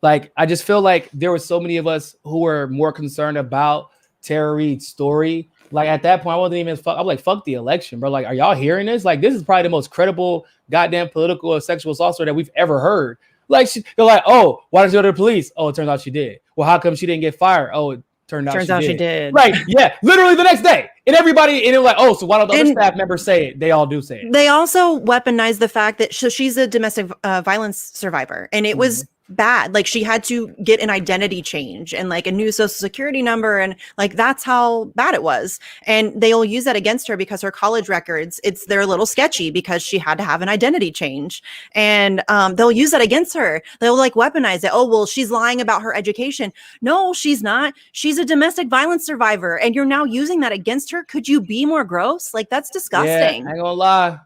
like, I just feel like there were so many of us who were more concerned about Tara Reid's story. Like, at that point, I wasn't even I'm like, fuck the election, bro. Like, are y'all hearing this? Like, this is probably the most credible goddamn political or sexual assault story that we've ever heard. Like, they're like, oh, why did you go to the police? Oh, it turns out she did. Well, how come she didn't get fired? Oh, it turns out she did. Right. Yeah. Literally the next day. And everybody, and it was like, oh, so why don't the other staff members say it? They all do say it. They also weaponize the fact that she's a domestic violence survivor. And it was bad. Like she had to get an identity change and like a new social security number. And like, that's how bad it was. And they'll use that against her because her college records, they're a little sketchy because she had to have an identity change. And they'll use that against her. They'll like weaponize it. Oh, well, she's lying about her education. No, she's not. She's a domestic violence survivor. And you're now using that against her. Could you be more gross? Like, that's disgusting. Yeah, I ain't gonna lie.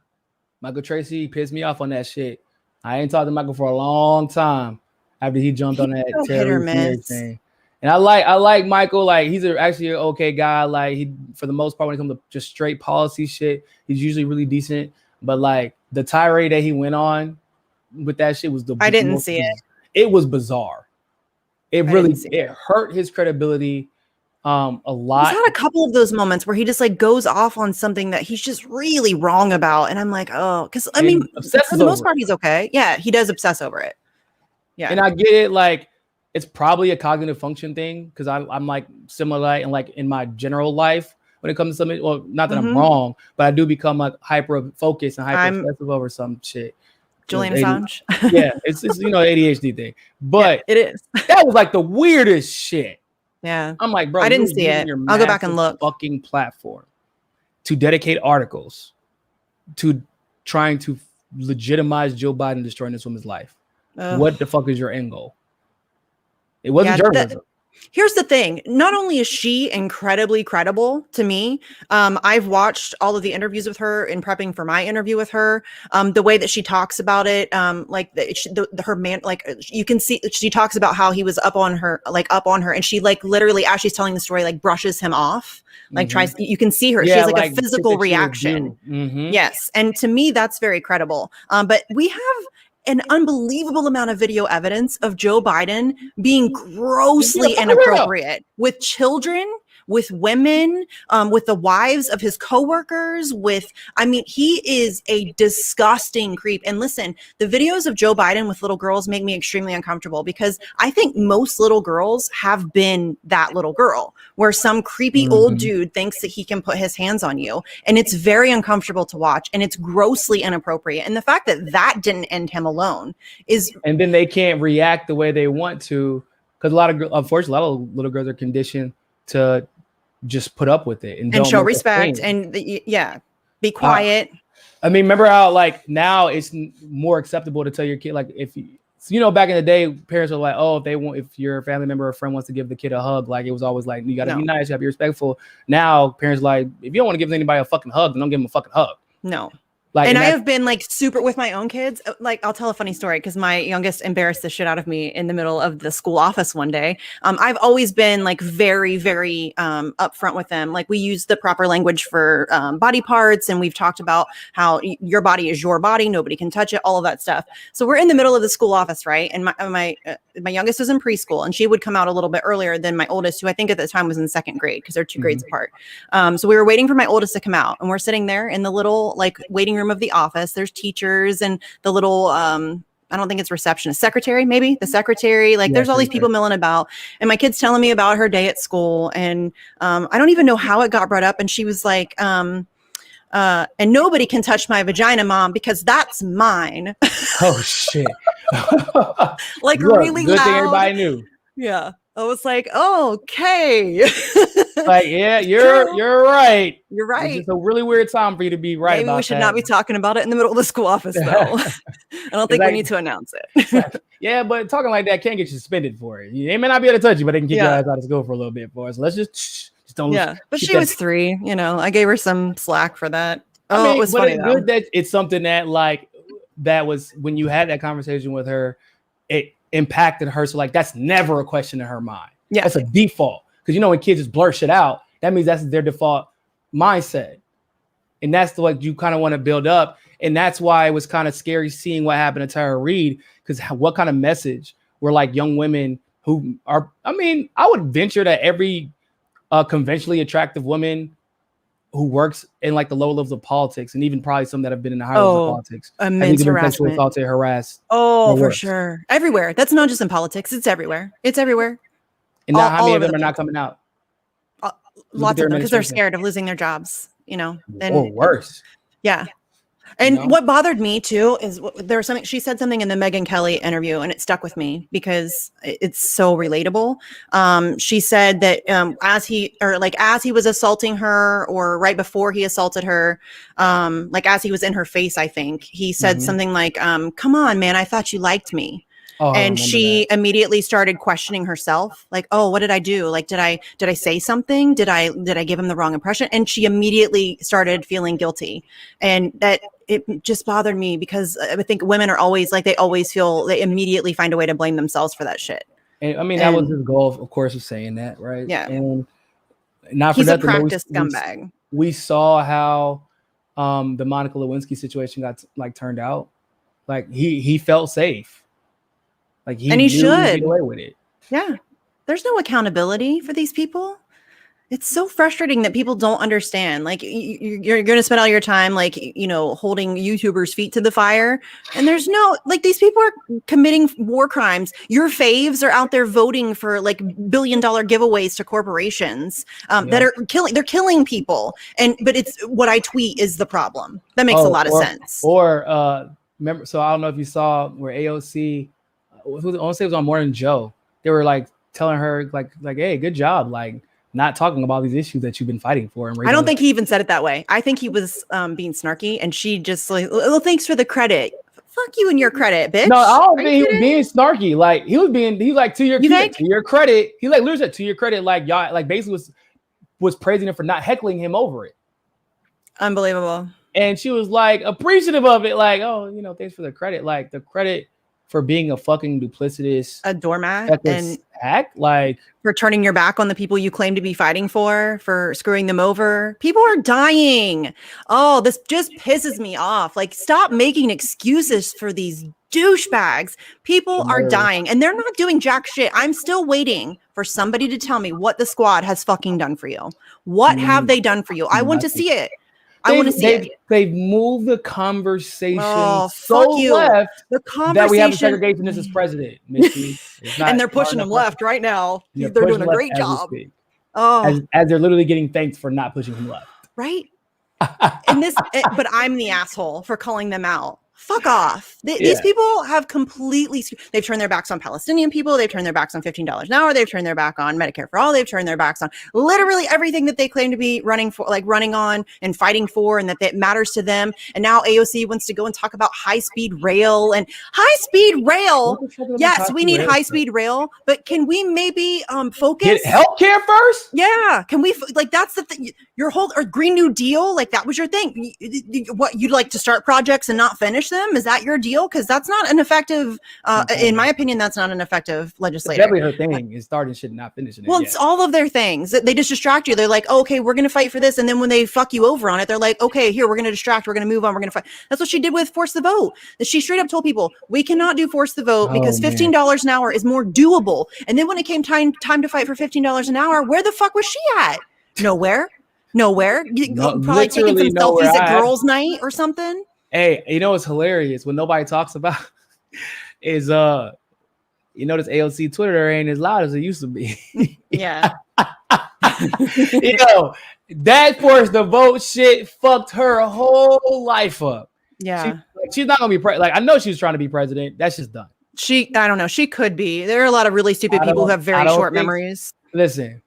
Michael Tracy pissed me off on that shit. I ain't talked to Michael for a long time after he jumped on that terrorist thing. And I like Michael. Like he's actually an okay guy. Like he, for the most part, when it comes to just straight policy shit, he's usually really decent. But like the tirade that he went on with that shit was I didn't see it. It was bizarre. It hurt his credibility a lot. He's had a couple of those moments where he just like goes off on something that he's just really wrong about. And I'm like, oh, because I mean, for the most part, he's okay. Yeah, he does obsess over it. Yeah. And I get it. Like, it's probably a cognitive function thing because I'm like similar and like in my general life when it comes to something. Well, not that I'm wrong, but I do become like hyper focused and hyper obsessive over some shit. Julian Assange. Yeah, it's ADHD thing. But yeah, it is. That was like the weirdest shit. Yeah. I'm like, bro, I didn't see it. I'll go back and look. Fucking platform to dedicate articles to trying to legitimize Joe Biden destroying this woman's life. What the fuck is your end goal? It wasn't journalism. Here's the thing. Not only is she incredibly credible to me, I've watched all of the interviews with her in prepping for my interview with her. The way that she talks about it, like her man, like you can see she talks about how he was up on her, and she like literally as she's telling the story, like brushes him off, like tries. You can see her. She has like a physical reaction. Yes, and to me that's very credible. But we have an unbelievable amount of video evidence of Joe Biden being grossly inappropriate with children, with women, with the wives of his coworkers, he is a disgusting creep. And listen, the videos of Joe Biden with little girls make me extremely uncomfortable because I think most little girls have been that little girl where some creepy old dude thinks that he can put his hands on you. And it's very uncomfortable to watch and it's grossly inappropriate. And the fact that didn't end him alone is. And then they can't react the way they want to because unfortunately, a lot of little girls are conditioned to just put up with it and show respect and be quiet. I mean, remember how like now it's more acceptable to tell your kid, like if back in the day, parents were like, oh, if your family member or friend wants to give the kid a hug, like it was always like, you got to be nice, you got to be respectful. Now parents like, if you don't want to give anybody a fucking hug, then don't give them a fucking hug. No. And I have been like super with my own kids. Like I'll tell a funny story because my youngest embarrassed the shit out of me in the middle of the school office one day. I've always been like very, very upfront with them. Like we use the proper language for body parts, and we've talked about how your body is your body, nobody can touch it, all of that stuff. So we're in the middle of the school office, right? And my youngest was in preschool, and she would come out a little bit earlier than my oldest, who I think at the time was in second grade because they're 2 grades apart. So we were waiting for my oldest to come out, and we're sitting there in the little like waiting room of the office. There's teachers and the little I don't think it's receptionist, secretary, maybe the secretary, like there's all these people milling about, and my kid's telling me about her day at school, and I don't even know how it got brought up, and she was like and nobody can touch my vagina, Mom, because that's mine. Oh shit. Like really good loud. Thing everybody knew. Yeah. I was like, oh, okay. Like, yeah, you're right. You're right. It's just a really weird time for you to be right. Maybe we should not be talking about it in the middle of the school office, though. I don't think we need to announce it. Yeah, but talking like that can't get you suspended for it. They may not be able to touch you, but they can kick your ass out of school for a little bit for us. So let's just don't. Yeah, but she was 3. I gave her some slack for that. It was funny. It's good that it's something that that was when you had that conversation with her, it impacted her. So like that's never a question in her mind. Yeah, that's a default. Because when kids just blur shit out, that means that's their default mindset. And that's the way you kind of want to build up. And that's why it was kind of scary seeing what happened to Tara Reid, because what kind of message were like young women who are, I would venture that every conventionally attractive woman who works in like the lower levels of politics, and even probably some that have been in the higher levels of politics, immense harassment, assaulted, harassed. Oh, for sure. Everywhere. That's not just in politics. It's everywhere. It's everywhere. And now how many of them are not coming out? Lots of them, because they're scared of losing their jobs, and or worse. Yeah. And what bothered me too is there was something she said something in the Megyn Kelly interview, and it stuck with me because it's so relatable. She said that as he was assaulting her, or right before he assaulted her, like as he was in her face, I think he said something like, "Come on, man, I thought you liked me." Oh, and she immediately started questioning herself, like, "Oh, what did I do? Like, did I say something? Did I give him the wrong impression?" And she immediately started feeling guilty, and that it just bothered me because I think women are always like, they immediately find a way to blame themselves for that shit. And I mean, that was his goal, of course, of saying that, right? Yeah. And not he's for a nothing, practiced scumbag. We saw how the Monica Lewinsky situation got turned out. Like he felt safe. Like he should get away with it. Yeah. There's no accountability for these people. It's so frustrating that people don't understand. Like, you're going to spend all your time, like, holding YouTubers' feet to the fire. And there's no, like, these people are committing war crimes. Your faves are out there voting for like billion-dollar giveaways to corporations that are killing people. But it's what I tweet is the problem. That makes a lot of sense. Remember, so I don't know if you saw where AOC, I want to say it was on Morning Joe. They were like telling her like, hey, good job. Like, not talking about these issues that you've been fighting for. And I don't think he even said it that way. I think he was being snarky, and she just like, "Well, thanks for the credit." Fuck you and your credit, bitch. No, I don't think he was being snarky. Like he was like, to your credit. He like literally said, to your credit, like y'all like basically was praising him for not heckling him over it. Unbelievable. And she was like appreciative of it, like, oh, thanks for the credit. Like the credit for being a fucking duplicitous, a doormat, and act, like for turning your back on the people you claim to be fighting for screwing them over. People are dying. Oh, this just pisses me off. Like, stop making excuses for these douchebags. People are dying, and they're not doing jack shit. I'm still waiting for somebody to tell me what the squad has fucking done for you. What have they done for you? I want to see it. I want to see it. They've moved the conversation left that we have a segregationist as president, Misty. And they're pushing him left right now. They're doing a great job. As they're literally getting thanked for not pushing him left. Right. But I'm the asshole for calling them out. Fuck off. These people have they've turned their backs on Palestinian people. They've turned their backs on $15 an hour. They've turned their back on Medicare for all. They've turned their backs on literally everything that they claim to be running on and fighting for, and that matters to them. And now AOC wants to go and talk about high-speed rail. Yes, we need high-speed rail, but can we maybe focus? Get healthcare first? Yeah. Can we, that's the thing. Your whole Green New Deal, like that was your thing. What, you'd like to start projects and not finish them? Is that your deal? Because that's not an effective, in my opinion, that's not an effective legislator. Definitely her thing is starting shit and not finishing it. Well, it's all of their things. They just distract you. They're like, oh, okay, we're going to fight for this. And then when they fuck you over on it, they're like, okay, here, we're going to distract. We're going to move on. We're going to fight. That's what she did with Force the Vote. She straight up told people, we cannot do Force the Vote because $15 an hour is more doable. And then when it came time to fight for $15 an hour, where the fuck was she at? Nowhere. Probably taking some selfies at girls' night or something. Hey, what's hilarious? What nobody talks about is this AOC Twitter ain't as loud as it used to be. Yeah. That Force the Vote shit fucked her whole life up. Yeah. She's not gonna be I know she was trying to be president. That's just done. I don't know. She could be. There are a lot of really stupid people who have very short memories. Listen,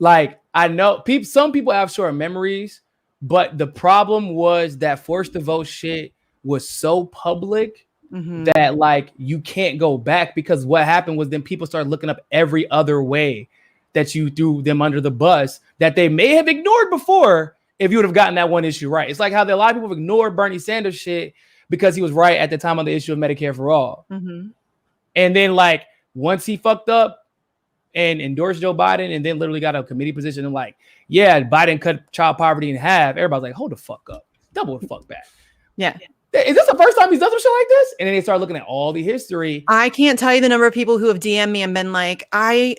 I know some people have short memories, but the problem was that Force the Vote shit was so public that you can't go back, because what happened was then people started looking up every other way that you threw them under the bus that they may have ignored before if you would have gotten that one issue right. It's like how a lot of people have ignored Bernie Sanders shit because he was right at the time on the issue of Medicare for all. Mm-hmm. And then once he fucked up and endorsed Joe Biden and then literally got a committee position and Biden cut child poverty in half, everybody's like, hold the fuck up. Double the fuck back. Yeah. Is this the first time he's done some shit like this? And then they start looking at all the history. I can't tell you the number of people who have DM'd me and been like, I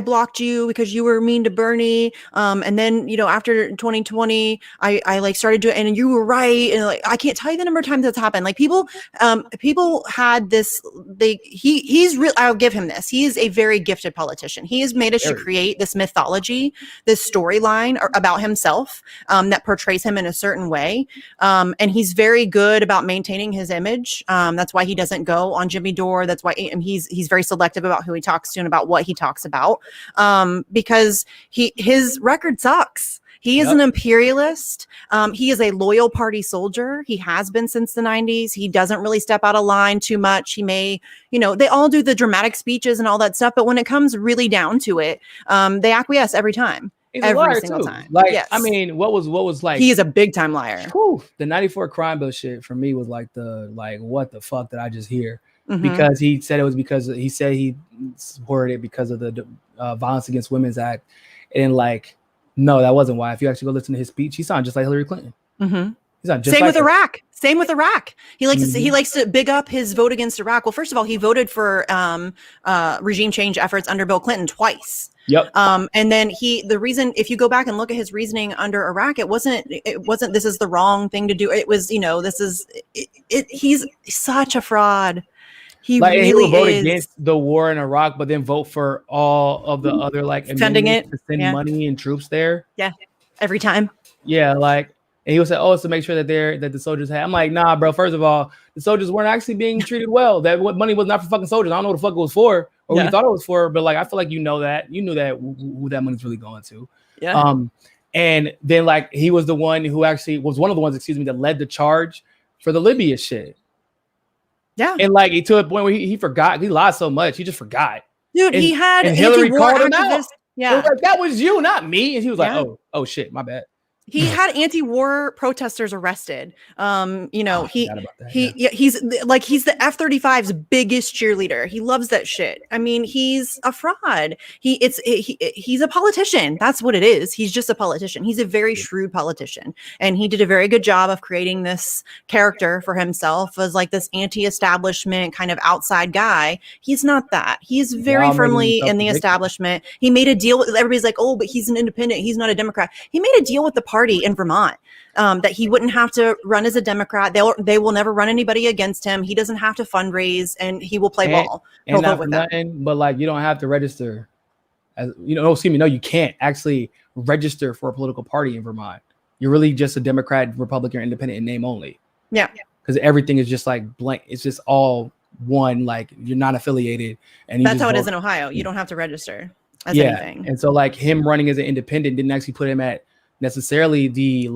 blocked you because you were mean to Bernie. And then, after 2020, I like started doing, and you were right. And like, I can't tell you the number of times that's happened. Like people had this, he's real. I'll give him this. He is a very gifted politician. He has made us to create this mythology, this storyline about himself, that portrays him in a certain way. And he's very good about maintaining his image. That's why he doesn't go on Jimmy Dore. That's why he's very selective about who he talks to and about what he talks about. Because his record sucks. He is an imperialist. He is a loyal party soldier. He has been since the 90s. He doesn't really step out of line too much. He may, they all do the dramatic speeches and all that stuff. But when it comes really down to it, they acquiesce every time. He's every single time. Like, yes. I mean, what was like? He is a big time liar. Whew, the 94 crime bill shit for me was like what the fuck did I just hear? Because he said it was because he said he supported it because of the Violence Against Women's Act, and like, no, that wasn't why. If you actually go listen to his speech, he sounded just like Hillary Clinton. He's not just Same like with her. Iraq. Same with Iraq. He likes to big up his vote against Iraq. Well, first of all, he voted for regime change efforts under Bill Clinton twice. Yep. And then the reason, if you go back and look at his reasoning under Iraq, it wasn't this is the wrong thing to do. It was, he's such a fraud. He will vote against the war in Iraq, but then vote for all of the other funding it to send money and troops there. Yeah, every time. Yeah, and he would say, "Oh, it's to make sure that the soldiers had." I'm like, "Nah, bro. First of all, the soldiers weren't actually being treated well. That money was not for fucking soldiers. I don't know what the fuck it was for, or what you thought it was for. But I feel like you knew that who that money's really going to. Yeah. And then he was the one who actually was one of the ones, that led the charge for the Libya shit. Yeah. And he to a point where he forgot. He lied so much, he just forgot. Dude, he had Hillary called him out. Yeah, that was you, not me. And he was like, "Oh shit, my bad." He had anti-war protesters arrested. He's the F-35's biggest cheerleader. He loves that shit. I mean, he's a fraud. He's a politician. That's what it is. He's just a politician. He's a very shrewd politician, and he did a very good job of creating this character for himself as this anti-establishment kind of outside guy. He's not that. He's very firmly in the establishment. He made a deal with everybody's like, "Oh, but he's an independent. He's not a Democrat." He made a deal with the party in Vermont that he wouldn't have to run as a Democrat. They will never run anybody against him. He doesn't have to fundraise, and he will play ball. And not for nothing, but you don't have to register. No, you can't actually register for a political party in Vermont. You're really just a Democrat, Republican, or Independent in name only. Yeah, because everything is just blank. It's just all one. You're not affiliated, and that's how it is in Ohio. You don't have to register as anything. And so him running as an independent didn't actually put him at necessarily the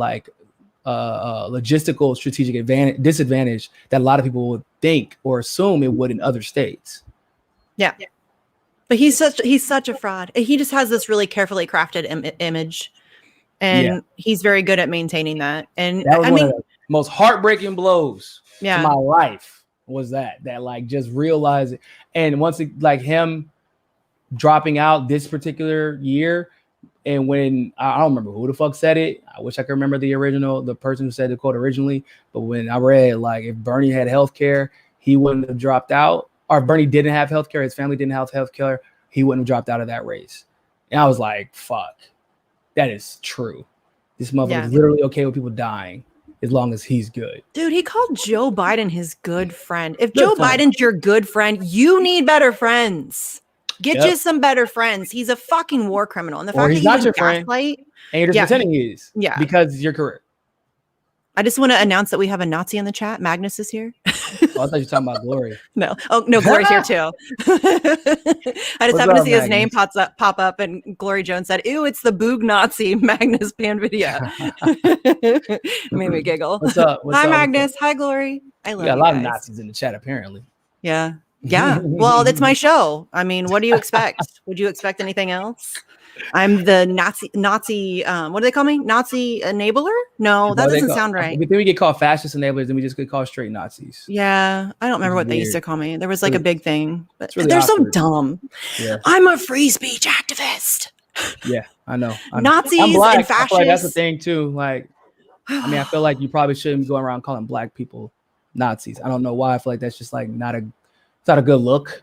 logistical strategic disadvantage that a lot of people would think or assume it would in other states. Yeah. But he's such a fraud. He just has this really carefully crafted image, and he's very good at maintaining that. And that was one of the most heartbreaking blows to my life was that just realize it. And once him dropping out this particular year. And when I don't remember who the fuck said it, I wish I could remember the person who said the quote originally. But when I read if Bernie had healthcare, he wouldn't have dropped out. Or if Bernie didn't have healthcare, his family didn't have healthcare, he wouldn't have dropped out of that race. And I was like, "Fuck, that is true. This motherfucker is literally okay with people dying as long as he's good." Dude, he called Joe Biden his good friend. If Joe Biden's your good friend, you need better friends. Get you some better friends. He's a fucking war criminal. And the fact that he's not your friend, and you're just pretending he is. Yeah. Because you're correct. I just want to announce that we have a Nazi in the chat. Magnus is here. Oh, I thought you were talking about Glory. No. Oh, no, Glory's here too. I just happened to see his name pop up, and Glory Jones said, "Ew, it's the Boog Nazi Magnus Panvidia." Made me giggle. What's up? Hi, Magnus. Hi, Glory. I love you. A lot of Nazis in the chat, apparently. Yeah. Yeah. Well, it's my show. I mean, what do you expect? Would you expect anything else? I'm the Nazi. What do they call me? Nazi enabler? No, that doesn't sound right. Then we get called fascist enablers, and we just get called straight Nazis. Yeah, I don't remember what they used to call me. There was a big thing, but really they're awkward. So dumb. Yeah. I'm a free speech activist. Yeah, I know. Nazis I'm black. and fascists. I feel that's the thing too. I mean, I feel like you probably shouldn't be going around calling black people Nazis. I don't know why. I feel like that's just like it's not a good look.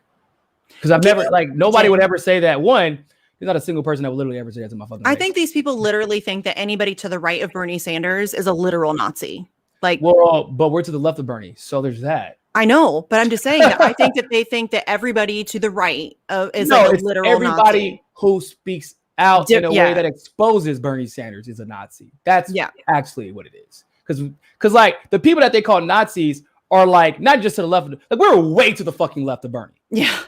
Because I've never nobody would ever say that. One, there's not a single person that would literally ever say that to my fucking face. I think these people literally think that anybody to the right of Bernie Sanders is a literal Nazi. But we're to the left of Bernie, so there's that. I know, but I'm just saying that I think that they think that everybody to the right is like a literal everybody Nazi. Who speaks out in a way that exposes Bernie Sanders is a Nazi. That's actually what it is. Because like the people that they call Nazis are like not just to the left, like we're way to the fucking left of Bernie. Yeah.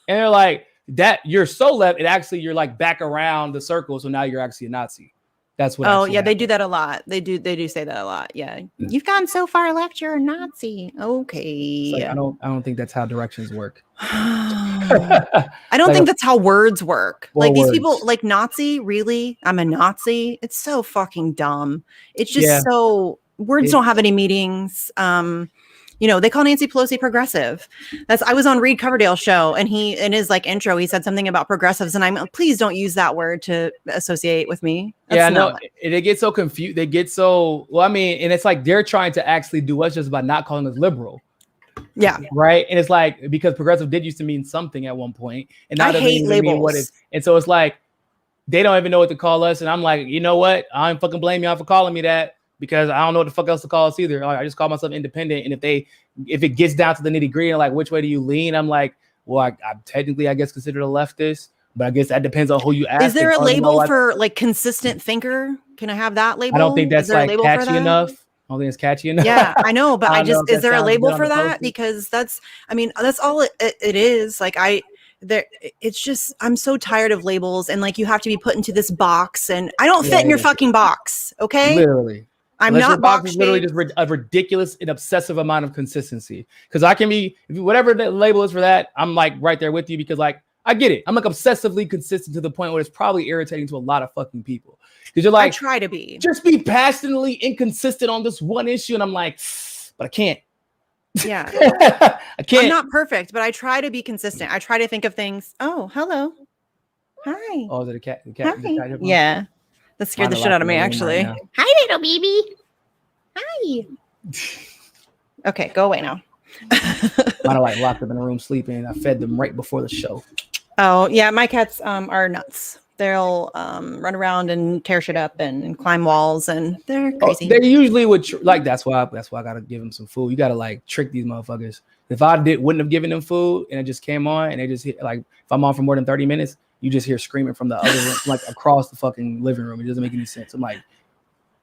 And they're like, that you're so left, you're like back around the circle. So now you're actually a Nazi. That's what. Oh yeah, they do that a lot. They do say that a lot. Yeah, you've gone so far left, you're a Nazi. Okay. Like, I don't think that's how directions work. I don't think that's how words work. Like these people, like Nazi. Really, I'm a Nazi. It's so fucking dumb. It's just so words don't have any meanings. They call Nancy Pelosi progressive. I was on Reed Coverdale's show, and he, in his like intro, he said something about progressives, and I'm like, please don't use that word to associate with me. They get so confused. They get so and it's like they're trying to actually do us just by not calling us liberal. Yeah. Right. And it's like because progressive did used to mean something at one point, and now I hate labels. Mean what it, and so it's like they don't even know what to call us, and I'm like, you know what? I don't fucking blame y'all for calling me that. Because I don't know what the fuck else to call us either. I just call myself independent. And if it gets down to the nitty gritty and like, which way do you lean? I'm like, well, I'm technically, I guess, considered a leftist, but I guess that depends on who you ask. Is there a label for like consistent thinker? Can I have that label? I don't think that's like catchy enough. I don't think it's catchy enough. Yeah, I know, but is there a label for that? Because that's all it is. Like it's just, I'm so tired of labels and like, you have to be put into this box and I don't fit in your fucking box. Okay. Literally. I'm not box is literally just a ridiculous and obsessive amount of consistency. Because I can be whatever the label is for that, I'm like right there with you because like I get it. I'm like obsessively consistent to the point where it's probably irritating to a lot of fucking people. Because you're like, I try to be just be passionately inconsistent on this one issue, and I'm like, but I can't. Yeah, I can't. I'm not perfect, but I try to be consistent. I try to think of things. Oh, hello, hi. Oh, is it a cat? Hi. Yeah. That scared the shit out of me, actually. Right hi, little baby. Hi. Okay, go away now. Mine are like locked up in a room sleeping. I fed them right before the show. Oh, yeah. My cats are nuts. They'll run around and tear shit up and climb walls, and they're crazy. They usually would that's why I gotta give them some food. You gotta like trick these motherfuckers. If I wouldn't have given them food and it just came on and they just hit, like if I'm on for more than 30 minutes, you just hear screaming from the other room, like across the fucking living room. It doesn't make any sense. I'm like,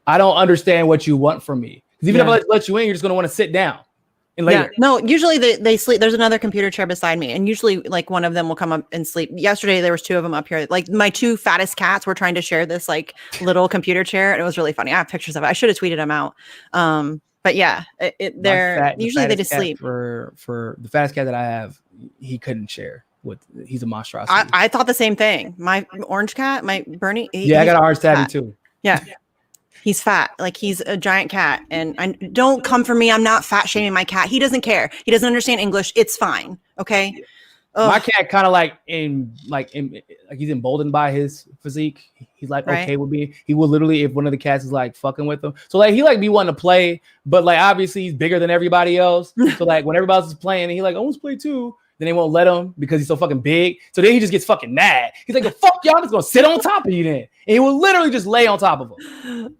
I don't understand what you want from me. Because even if I let you in, you're just gonna want to sit down and lay there. No, usually they sleep. There's another computer chair beside me, and usually like one of them will come up and sleep. Yesterday there was two of them up here. Like my two fattest cats were trying to share this like little computer chair, and it was really funny. I have pictures of it. I should have tweeted them out. But yeah, they're usually they just sleep. For the fattest cat that I have, he couldn't share. He's a monstrosity. I thought the same thing. My orange cat, my Bernie. I got an orange tabby too. Yeah. He's fat. Like he's a giant cat. And don't come for me. I'm not fat shaming my cat. He doesn't care. He doesn't understand English. It's fine. Okay. Ugh. My cat kind of like he's emboldened by his physique. He's like okay with me. He will literally, if one of the cats is like fucking with him. So like he like be wanting to play, but like obviously he's bigger than everybody else. So like when everybody else is playing and he like, I want to play too. Then they won't let him because he's so fucking big. So then he just gets fucking mad. He's like, fuck y'all, I'm just gonna sit on top of you then. And he will literally just lay on top of him.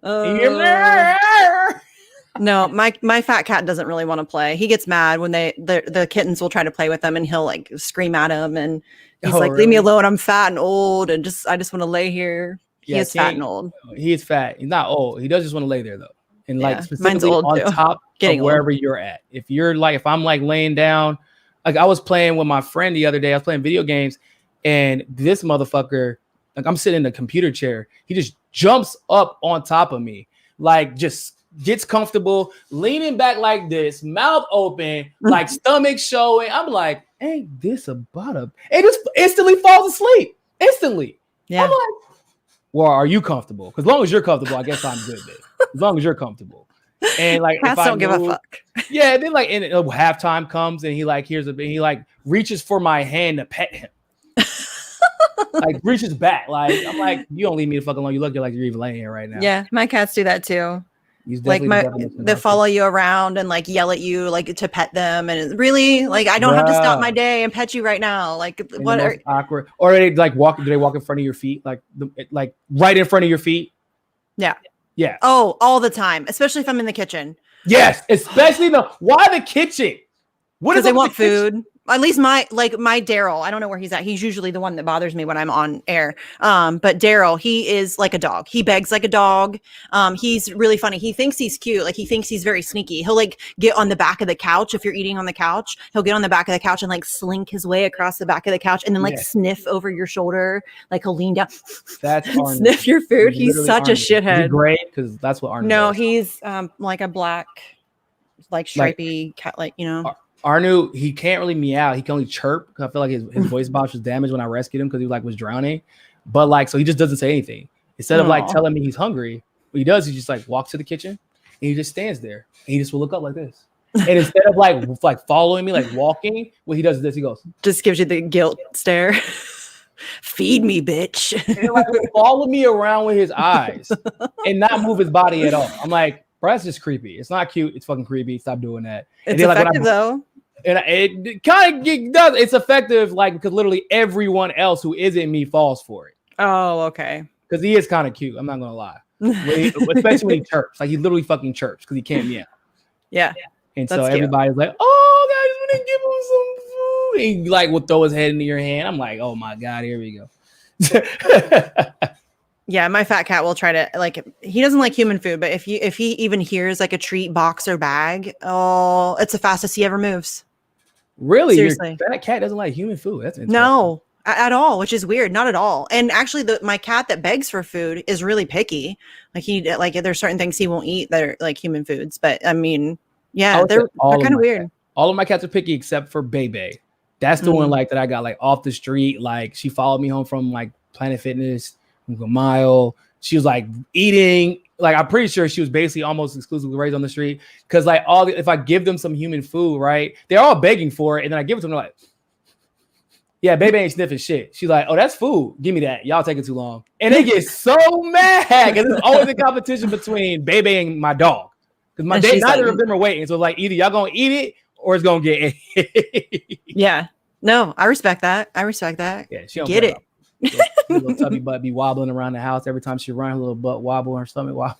No, my fat cat doesn't really want to play. He gets mad when the kittens will try to play with him, and he'll like scream at him, and he's like, leave me alone, I'm fat and old, and I just want to lay here. He is fat and old. He is fat. He's not old. He does just want to lay there though. And like specifically on top of wherever you're at. If I'm like laying down, like I was playing with my friend the other day, I was playing video games, and this motherfucker, like I'm sitting in a computer chair, he just jumps up on top of me, like just gets comfortable, leaning back like this, mouth open, like stomach showing. I'm like, ain't this about a? And just instantly falls asleep. Instantly. Yeah. I'm like, well, are you comfortable? Because as long as you're comfortable, I guess I'm good then. As long as you're comfortable. And like, cats don't give a fuck. Yeah, and then like, and halftime comes, and he like he like reaches for my hand to pet him. Like reaches back, like I'm like, you don't leave me the fuck alone. You look like you're even laying here right now. Yeah, my cats do that too. Like they follow you around and like yell at you like to pet them, and really like I don't have to stop my day and pet you right now. Like what are awkward? Or they like walk? Do they walk in front of your feet? Like right in front of your feet? Yeah. Yeah. Oh, all the time, especially if I'm in the kitchen. Yes, especially why the kitchen? Because they want food. At least my Daryl, I don't know where he's at. He's usually the one that bothers me when I'm on air. But Daryl, he is like a dog. He begs like a dog. He's really funny. He thinks he's cute. Like he thinks he's very sneaky. He'll like get on the back of the couch. If you're eating on the couch, he'll get on the back of the couch and like slink his way across the back of the couch and then like sniff over your shoulder. Like he'll lean down. That's sniff your food. He's such a shithead. Is he gray? Because that's what Arnu No, does. he's like a black, like stripy cat, like, you know. Arnu, he can't really meow. He can only chirp. I feel like his voice box was damaged when I rescued him because he was drowning. But like, so he just doesn't say anything. Instead of like telling me he's hungry, what he does is just like walks to the kitchen and he just stands there and he just will look up like this. And instead of like following me, like walking, what he does is this. He goes, just gives you the guilt stare. Feed me, bitch. And like follow me around with his eyes and not move his body at all. I'm like, bro, that's just creepy. It's not cute. It's fucking creepy. Stop doing that. It's effective though. And it kind of does. It's effective, like because literally everyone else who isn't me falls for it. Oh, okay. Because he is kind of cute. I'm not gonna lie. Especially when he chirps. Like he literally fucking chirps because he can't meow. Yeah. And so everybody's like, "Oh, guys, we didn't give him some food." He like will throw his head into your hand. I'm like, "Oh my god, here we go." Yeah, my fat cat will try to like. He doesn't like human food, but if he even hears like a treat box or bag, oh, it's the fastest he ever moves. Really? Seriously, that cat doesn't like human food. That's interesting. No, at all, which is weird. Not at all. And actually, my cat that begs for food is really picky. Like there's certain things he won't eat that are like human foods. But I mean, yeah, they're kind of weird. All of my cats are picky except for Bebe. That's the one like that I got like off the street. Like she followed me home from like Planet Fitness, a mile. She was like eating. Like I'm pretty sure she was basically almost exclusively raised on the street because like if I give them some human food, right, they're all begging for it, and then I give it to them like, yeah, baby ain't sniffing shit. She's like, oh, that's food. Give me that. Y'all taking too long, and they get so mad because there's always a competition between baby and my dog because neither of them are waiting. So like either y'all gonna eat it or it's gonna get it. Yeah, no, I respect that. Yeah, she don't get it. Yeah, little tubby butt be wobbling around the house every time she runs. Her little butt wobble, her stomach wobble.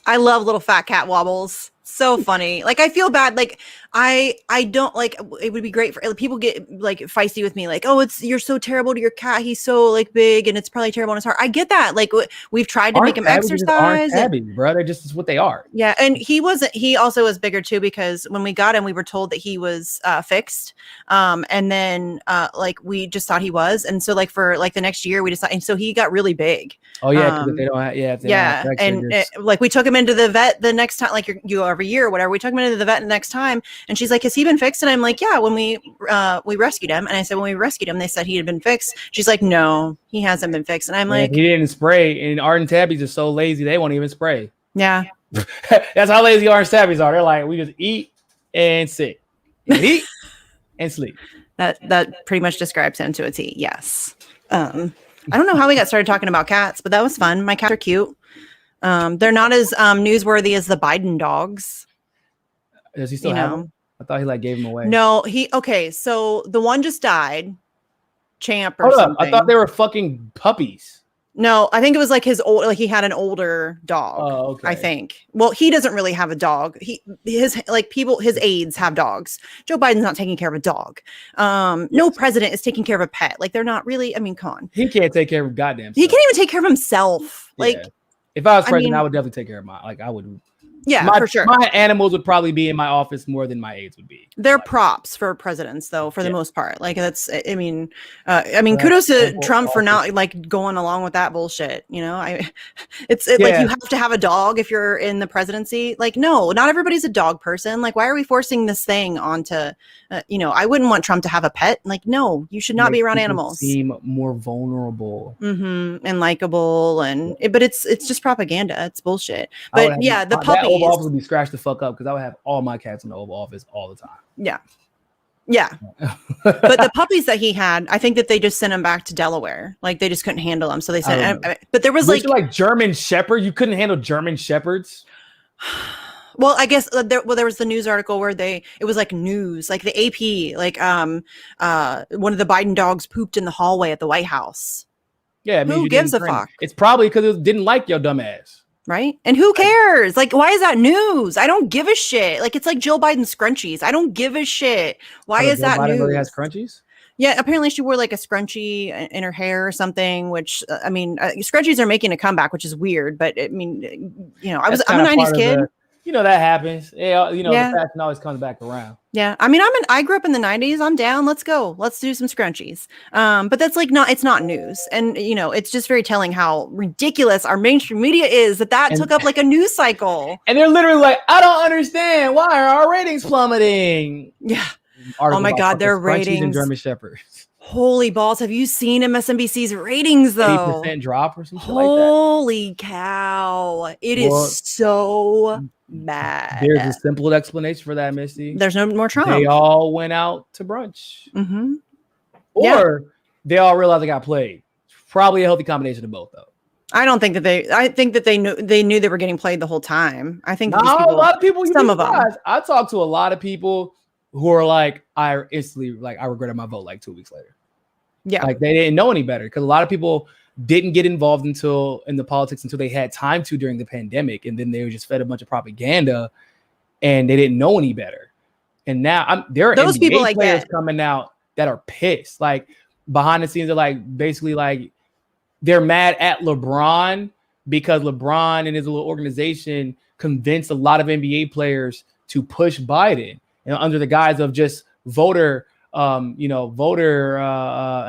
I love little fat cat wobbles. So funny. Like I feel bad. Like I don't like. It would be great for people get like feisty with me. Like, oh, you're so terrible to your cat. He's so like big, and it's probably terrible on his heart. I get that. Like we've tried to make him exercise. Bro, they're just what they are. Yeah, and he wasn't. He also was bigger too because when we got him, we were told that he was fixed. And then like we just thought he was, and so like for like the next year we decided. And so he got really big. Oh yeah, because they don't have. Yeah, yeah, and like we took him into the vet the next time. Like you every year or whatever. We took him into the vet the next time, and she's like, "Has he been fixed?" And I'm like, "Yeah." When we rescued him, and I said, "When we rescued him, they said he had been fixed." She's like, "No, he hasn't been fixed." And I'm like, "He didn't spray." And Art and Tabbies are so lazy they won't even spray. Yeah, that's how lazy Orange Tabbies are. They're like, we just eat and sit, eat and sleep. That pretty much describes him to a T. Yes. I don't know how we got started talking about cats, but that was fun. My cats are cute. They're not as newsworthy as the Biden dogs. Does he still have them? I thought he like gave them away. No, okay. So the one just died, Champ or something. I thought they were fucking puppies. No, I think it was like his old, like he had an older dog. Oh, okay. I think. Well, he doesn't really have a dog. His aides have dogs. Joe Biden's not taking care of a dog. No president is taking care of a pet. Like they're not really. I mean, come on. He can't take care of goddamn. He can't even take care of himself. Like, if I was president, I would definitely take care of I would. Yeah, for sure. My animals would probably be in my office more than my aides would be. They're props for presidents, though, for the most part. Like that's, I mean, kudos to Trump for not like going along with that bullshit. You know, like you have to have a dog if you're in the presidency. Like, no, not everybody's a dog person. Like, why are we forcing this thing onto? I wouldn't want Trump to have a pet. Like, no, you should not be around animals. Seem more vulnerable and likable, but it's just propaganda. It's bullshit. But yeah, the puppies. Oval Office would be scratched the fuck up because I would have all my cats in the Oval Office all the time. Yeah. Yeah. But the puppies that he had, I think that they just sent him back to Delaware. Like they just couldn't handle them. So they sent but there was like German Shepherd. You couldn't handle German Shepherds. Well, I guess there was the news article where it was like news, like the AP, like one of the Biden dogs pooped in the hallway at the White House. Yeah, who gives a fuck? It's probably because it didn't like your dumb ass. Right? And who cares? Like, why is that news? I don't give a shit. Like, it's like Jill Biden's scrunchies. I don't give a shit. Why is that news? Really has scrunchies? Yeah, apparently she wore like a scrunchie in her hair or something, which I mean, scrunchies are making a comeback, which is weird, but I mean, I'm a 90s kid. That happens. Yeah, the fashion always comes back around. Yeah. I mean, I grew up in the 90s. I'm down. Let's go. Let's do some scrunchies. But that's like it's not news. And it's just very telling how ridiculous our mainstream media is that took up like a news cycle. And they're literally like, I don't understand. Why are our ratings plummeting? Yeah. Oh my God, their ratings. And German Shepherds. Holy balls. Have you seen MSNBC's ratings though? 8% drop or some shit like that. Holy cow. It is so bad. There's a simple explanation for that, Misty. There's no more Trump. They all went out to brunch. Mm-hmm. Or they all realized they got played. Probably a healthy combination of both, though. I don't think that they knew they were getting played the whole time. I think a lot of people, some of them. I talked to a lot of people who are like, I regretted my vote like 2 weeks later. Yeah. Like they didn't know any better because a lot of people didn't get involved in the politics until they had time to during the pandemic. And then they were just fed a bunch of propaganda and they didn't know any better. And now there are those NBA people like players that coming out that are pissed. Like behind the scenes, they're like basically like they're mad at LeBron because LeBron and his little organization convinced a lot of NBA players to push Biden under the guise of just voter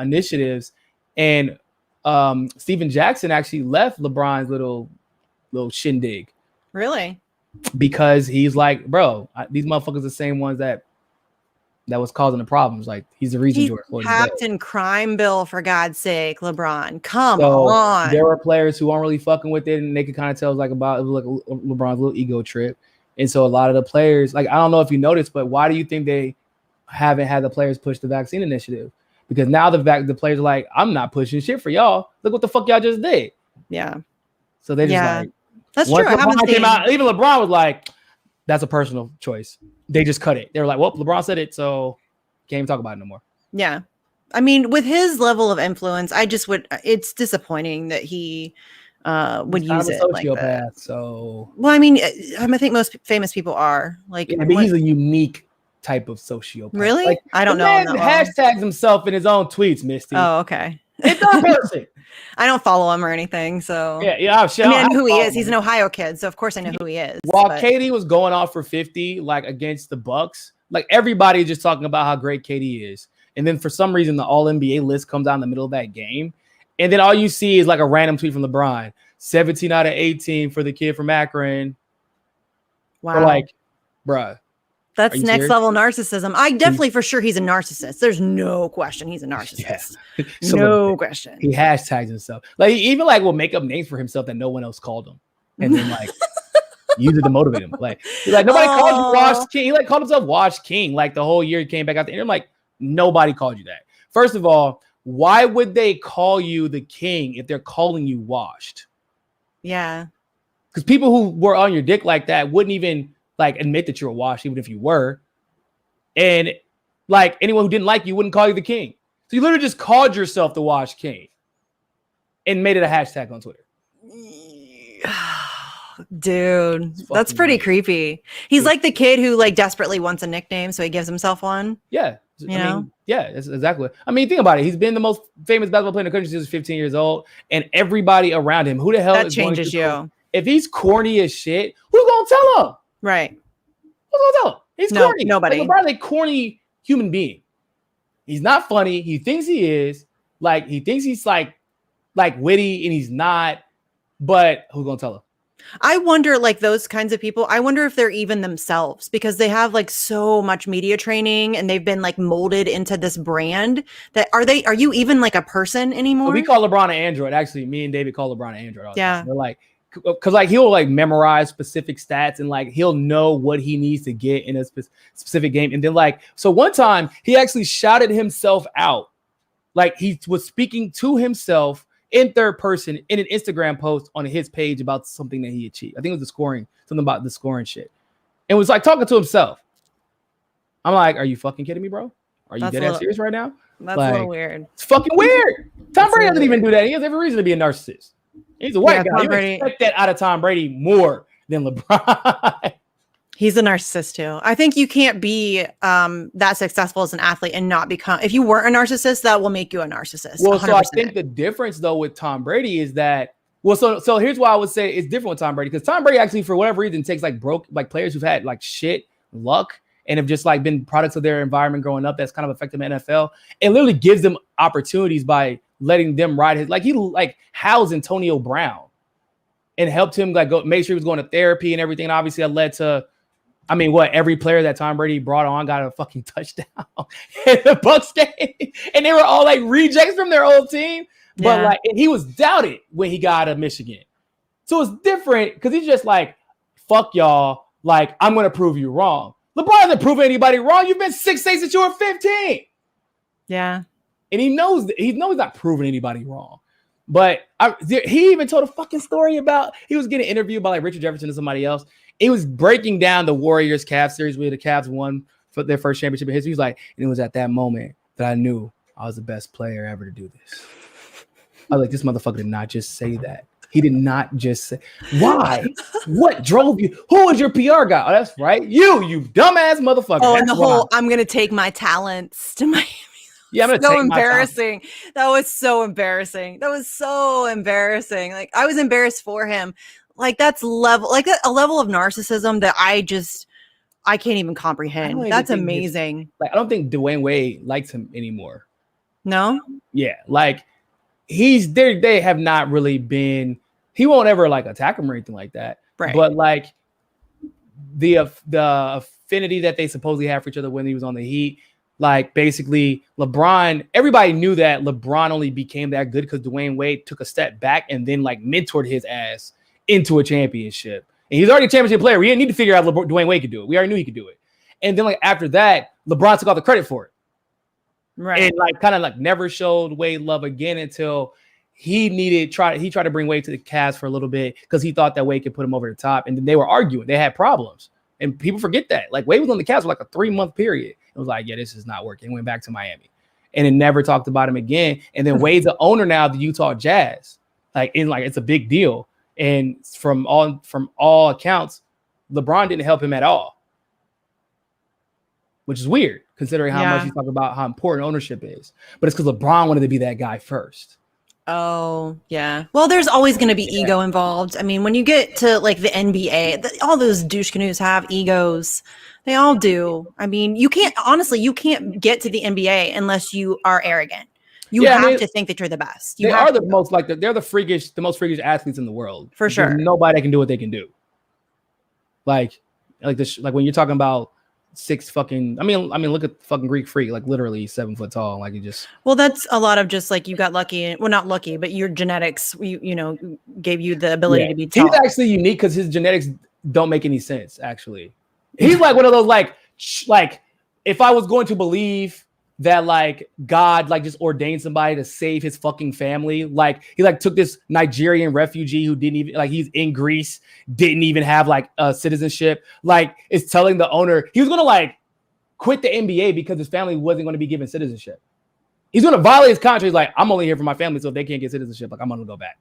initiatives. And Steven Jackson actually left LeBron's little shindig. Really? Because he's like, bro, these motherfuckers are the same ones that was causing the problems. Like he's the reason George Floyd packed in crime bill, for God's sake, LeBron. Come on. There were players who aren't really fucking with it, and they could kind of tell it was like LeBron's little ego trip. And so a lot of the players, like I don't know if you noticed, but why do you think they haven't had the players push the vaccine initiative? Because now the players are like, I'm not pushing shit for y'all. Look what the fuck y'all just did. Yeah. So they just like, that's true. Even LeBron was like, that's a personal choice. They just cut it. They were like, well, LeBron said it, so can't even talk about it no more. Yeah. I mean, with his level of influence, it's disappointing that he would use it like that. So, well, I mean, I think most famous people are like, but he's a unique type of sociopath. Really? Like, I don't know. Man hashtags himself in his own tweets, Misty. Oh, okay. It's not person. I don't follow him or anything, so yeah. I know who he is. He's an Ohio kid, so of course I know who he is. While KD was going off for 50, like against the Bucks, like everybody just talking about how great KD is, and then for some reason the All NBA list comes out in the middle of that game, and then all you see is like a random tweet from LeBron, 17 out of 18 for the kid from Akron. Wow, or like, bruh. That's next level narcissism. I definitely for sure he's a narcissist. There's no question he's a narcissist. Yeah. No question. He hashtags himself. Like he even like will make up names for himself that no one else called him. And then like use it to motivate him. Like he's like, nobody called you Wash King. He like called himself Wash King like the whole year he came back out there. I'm like, nobody called you that. First of all, why would they call you the king if they're calling you washed? Yeah. Because people who were on your dick like that wouldn't even like admit that you're washed, even if you were. And like anyone who didn't like you wouldn't call you the king. So you literally just called yourself the Wash King and made it a hashtag on Twitter. Dude, that's pretty creepy. He's like the kid who like desperately wants a nickname, so he gives himself one. Yeah. Yeah, that's exactly. I mean, think about it. He's been the most famous basketball player in the country since he was 15 years old. And everybody around him, who the hell that changes you? Cool? If he's corny as shit, who's gonna tell him? Right. Who's gonna tell him? He's corny. Nobody. Like, LeBron's a corny human being. He's not funny. He thinks he is. Like he thinks he's like witty, and he's not. But who's gonna tell him? I wonder, like those kinds of people, I wonder if they're even themselves because they have like so much media training and they've been like molded into this brand that are you even like a person anymore? Well, we call LeBron an android. Actually, me and David call LeBron an android all the time. We're like, because like he'll like memorize specific stats and like he'll know what he needs to get in a specific game. And then like, so one time he actually shouted himself out. Like he was speaking to himself in third person in an Instagram post on his page about something that he achieved. I think it was something about the scoring shit. And was like talking to himself. I'm like, are you fucking kidding me, bro? Are you dead ass serious right now? That's like, a little weird. It's fucking weird. Tom Brady doesn't even do that. He has every reason to be a narcissist. He's a white guy. You expect that out of Tom Brady more than LeBron. He's a narcissist too. I think you can't be that successful as an athlete and not become. If you weren't a narcissist, that will make you a narcissist. Well, 100%. so I think the difference though with Tom Brady is that so here's why I would say it's different with Tom Brady, because Tom Brady actually for whatever reason takes like players who've had like shit luck and have just like been products of their environment growing up that's kind of affected the NFL, and literally gives them opportunities by letting them ride his, like he like housed Antonio Brown and helped him like make sure he was going to therapy and everything. And obviously that led to, I mean, every player that Tom Brady brought on got a fucking touchdown in the Bucs game, and they were all like rejects from their old team. But like, and he was doubted when he got out of Michigan, so it's different because he's just like, "Fuck y'all!" Like, I'm gonna prove you wrong. LeBron hasn't proven anybody wrong. You've been 6'8" since you were 15. Yeah, and he knows he's not proving anybody wrong. But he even told a fucking story about he was getting interviewed by like Richard Jefferson and somebody else. He was breaking down the Warriors Cavs series where the Cavs won for their first championship in history. He was like, and it was at that moment that I knew I was the best player ever to do this. I was like, this motherfucker did not just say that. He did not just say, why? What drove you? Who was your PR guy? Oh, that's right. You dumbass motherfucker. Oh, that's and the whole, I'm going to take my talents to Miami. Yeah, I'm gonna so take embarrassing. That was so embarrassing. That was so embarrassing. Like, I was embarrassed for him. Like, that's a level of narcissism that I can't even comprehend. That's amazing. Like, I don't think Dwayne Wade likes him anymore. No? Yeah, like he's there. They have not really been. He won't ever like attack him or anything like that. Right. But like the affinity that they supposedly have for each other when he was on the Heat. Like basically LeBron, everybody knew that LeBron only became that good because Dwayne Wade took a step back and then like mentored his ass into a championship. And he's already a championship player. We didn't need to figure out Dwayne Wade could do it. We already knew he could do it. And then like after that, LeBron took all the credit for it. Right. And like kind of like never showed Wade love again until he tried to bring Wade to the Cavs for a little bit because he thought that Wade could put him over the top. And then they were arguing. They had problems. And people forget that. Like Wade was on the Cavs for like a 3-month period. It was like, yeah, this is not working. Went back to Miami. And it never talked about him again. And then Wade's the owner now of the Utah Jazz. It's a big deal. And from all accounts, LeBron didn't help him at all. Which is weird, considering how much he's talking about how important ownership is. But it's because LeBron wanted to be that guy first. Oh, yeah. Well, there's always going to be ego involved. I mean, when you get to like the NBA, all those douche canoes have egos. They all do. I mean, you can't get to the NBA unless you are arrogant. You have to think that you're the best. They're the most freakish athletes in the world. For sure. There's nobody can do what they can do. Like when you're talking about six fucking, I mean, look at fucking Greek freak, like literally 7 foot tall. Like, you just. Well, that's a lot of just like you got lucky. Well, not lucky, but your genetics, gave you the ability to be tall. He's actually unique because his genetics don't make any sense. Actually, he's like one of those like if I was going to believe that like God like just ordained somebody to save his fucking family, like he like took this Nigerian refugee who didn't even like he's in Greece, didn't even have like a citizenship, like is telling the owner he was gonna like quit the NBA because his family wasn't going to be given citizenship. He's gonna violate his contract. He's like, I'm only here for my family, so if they can't get citizenship, like I'm gonna go back.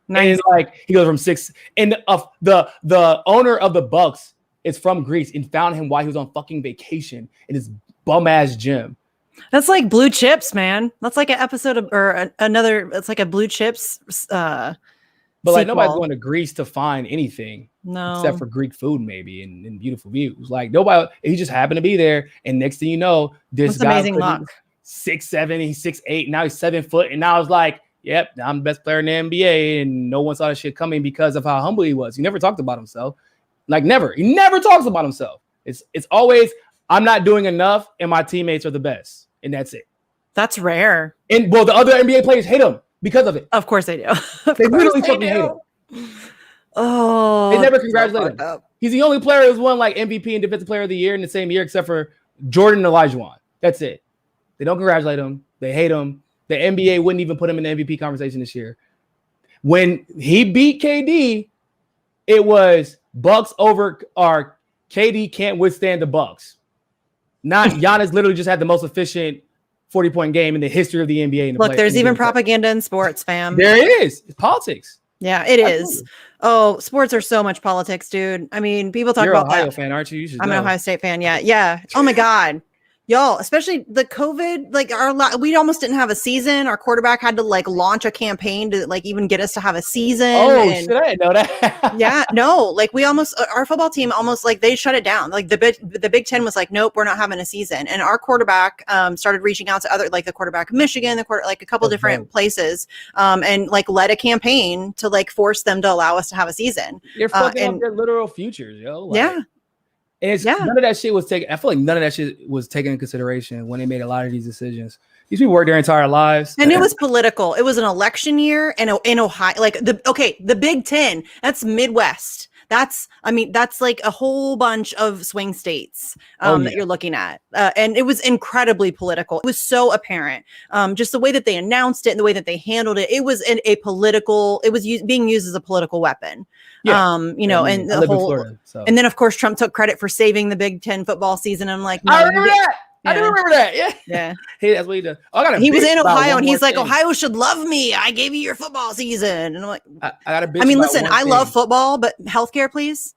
Nice. And like he goes from 6, and the owner of the Bucks is from Greece and found him while he was on fucking vacation in his bum ass gym. That's like Blue Chips, man. That's like an episode of another. It's like a Blue Chips. But like nobody's going to Greece to find anything, no, except for Greek food, maybe and beautiful views. Like nobody, he just happened to be there, and next thing you know, this guy amazing luck. 6'7", he's 6'8", now he's 7 foot, and now I was like, yep, I'm the best player in the NBA, and no one saw that shit coming because of how humble he was. He never talked about himself, like never. He never talks about himself. It's always I'm not doing enough, and my teammates are the best. And that's it. That's rare. And well, the other NBA players hate him because of it. Of course they do. They literally fucking hate him. Oh, they never congratulated him. He's the only player who's won like MVP and Defensive Player of the Year in the same year, except for Jordan and Olajuwon. That's it. They don't congratulate him. They hate him. The NBA wouldn't even put him in the MVP conversation this year. When he beat KD, it was Bucks over or KD can't withstand the Bucks. Not Giannis literally just had the most efficient 40-point game in the history of the NBA. Look, there's even propaganda in sports, fam. There it is. It's politics. Yeah, it is. Oh, sports are so much politics, dude. I mean, people talk about Ohio that. fan, aren't you? I'm an Ohio State fan. Yeah. Yeah. Oh my God. Y'all, especially the COVID, like we almost didn't have a season. Our quarterback had to like launch a campaign to like even get us to have a season. Oh, shit, I didn't know that. Yeah, no, like our football team almost like they shut it down. Like the Big Ten was like, nope, we're not having a season. And our quarterback started reaching out to other, like the quarterback of Michigan, like a couple different places, and like led a campaign to like force them to allow us to have a season. You're fucking up their literal futures, yo. Like, yeah. And none of that shit was taken. I feel like none of that shit was taken into consideration when they made a lot of these decisions. These people worked their entire lives. And it was political. It was an election year, and in Ohio, like the Big Ten, that's Midwest. That's like a whole bunch of swing states that you're looking at. And it was incredibly political. It was so apparent. Just the way that they announced it and the way that they handled it. It was it was being used as a political weapon. Yeah. And the whole, Florida, and then of course Trump took credit for saving the Big Ten football season. I'm like, no, I remember that. Yeah. I do remember that. Yeah. Yeah. Hey, that's what he did. He was in Ohio and he's like, Ohio should love me. I gave you your football season. And I'm like, I got a bitch. I mean, listen, I love football, but healthcare, please.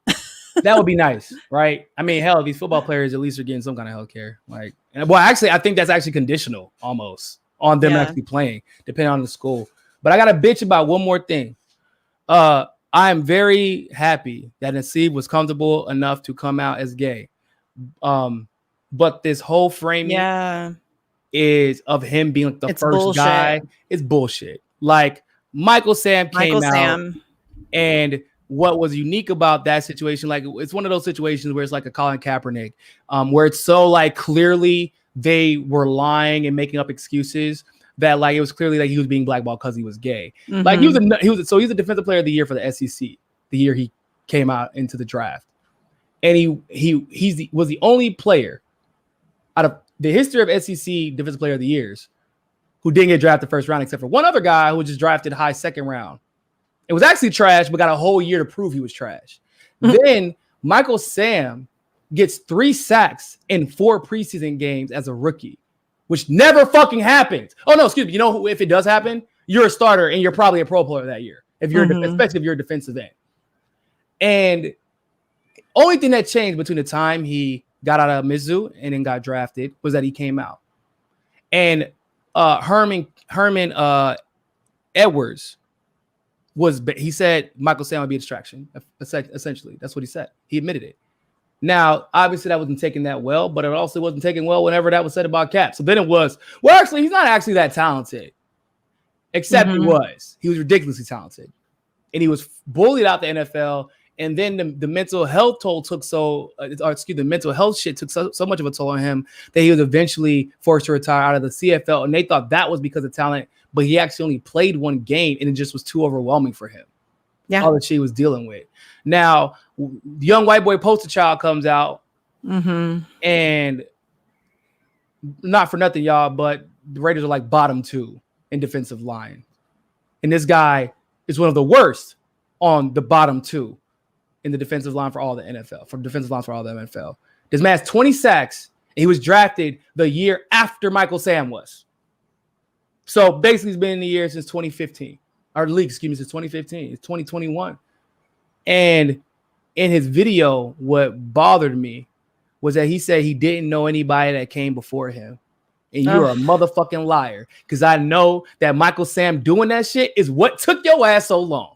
That would be nice, right? I mean, hell, these football players at least are getting some kind of healthcare. Like, actually, I think that's actually conditional almost on them actually playing, depending on the school. But I got a bitch about one more thing. I am very happy that Nassib was comfortable enough to come out as gay. But this whole framing is of him being like the first guy. It's bullshit. Like Michael Sam came out, and what was unique about that situation, like it's one of those situations where it's like a Colin Kaepernick, where it's so like clearly they were lying and making up excuses that like it was clearly like he was being blackballed because he was gay. Mm-hmm. Like he was a defensive player of the year for the SEC the year he came out into the draft, and he was the only player out of the history of SEC defensive player of the years who didn't get drafted first round, except for one other guy who was just drafted high second round. It was actually trash, but got a whole year to prove he was trash. Mm-hmm. Then Michael Sam gets 3 sacks in 4 preseason games as a rookie, which never fucking happens. Oh no, excuse me. You know who, if it does happen, you're a starter and you're probably a pro player that year. If you're especially if you're a defensive end. And only thing that changed between the time he got out of Mizzou and then got drafted was that he came out. And Herman Edwards he said Michael Sam would be a distraction. Essentially, that's what he said. He admitted it. Now, obviously, that wasn't taken that well, but it also wasn't taken well whenever that was said about Cap. So then it was, well, actually, he's not actually that talented. Except he was. He was ridiculously talented. And he was bullied out the NFL. And then the mental health toll the mental health shit took so much of a toll on him that he was eventually forced to retire out of the CFL. And they thought that was because of talent, but he actually only played 1 game and it just was too overwhelming for him. Yeah. All that she was dealing with. Now, the young white boy poster child comes out, and not for nothing, y'all, but the Raiders are like bottom 2 in defensive line. And this guy is one of the worst on the bottom 2 in the defensive line for all the NFL, This man has 20 sacks, and he was drafted the year after Michael Sam was. So basically, he's been in the year since 2015. Our league, since 2015. It's 2021. And in his video, what bothered me was that he said he didn't know anybody that came before him. And you're a motherfucking liar. Because I know that Michael Sam doing that shit is what took your ass so long.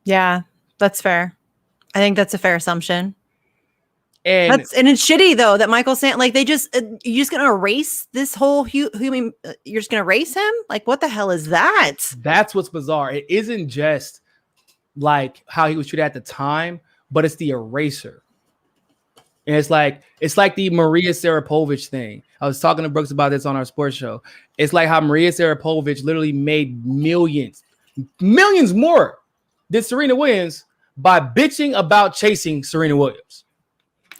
Yeah, that's fair. I think that's a fair assumption. And it's shitty though that Michael Sam, like, they just you're just gonna erase this whole human. You're just gonna erase him. Like, what the hell is that? That's what's bizarre. It isn't just like how he was treated at the time, but it's the eraser. And it's like the Maria Sarapovich thing. I was talking to Brooks about this on our sports show. It's like how Maria Sarapovich literally made millions more did Serena Williams by bitching about chasing Serena Williams.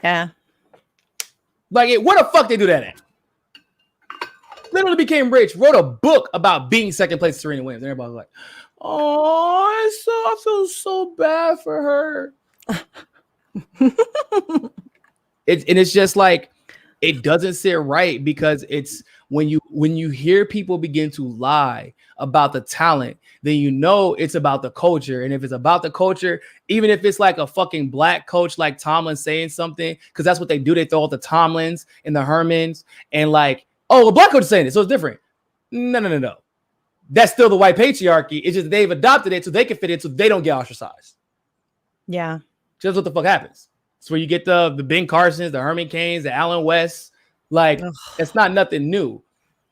Yeah. Like, where the fuck they do that at? Literally became rich, wrote a book about being second place to Serena Williams. And everybody was like, oh, I feel so bad for her. It's just like, it doesn't sit right, because it's when you hear people begin to lie about the talent, then you know it's about the culture. And if it's about the culture, even if it's like a fucking black coach like Tomlin saying something, because that's what they do, they throw out the Tomlins and the Hermans and like, oh, a black coach is saying it, so it's different. No. That's still the white patriarchy. It's just they've adopted it so they can fit in, so they don't get ostracized. Yeah. Just what the fuck happens. It's where you get the Ben Carsons, the Herman Cains, the Allen West. Like, it's not nothing new.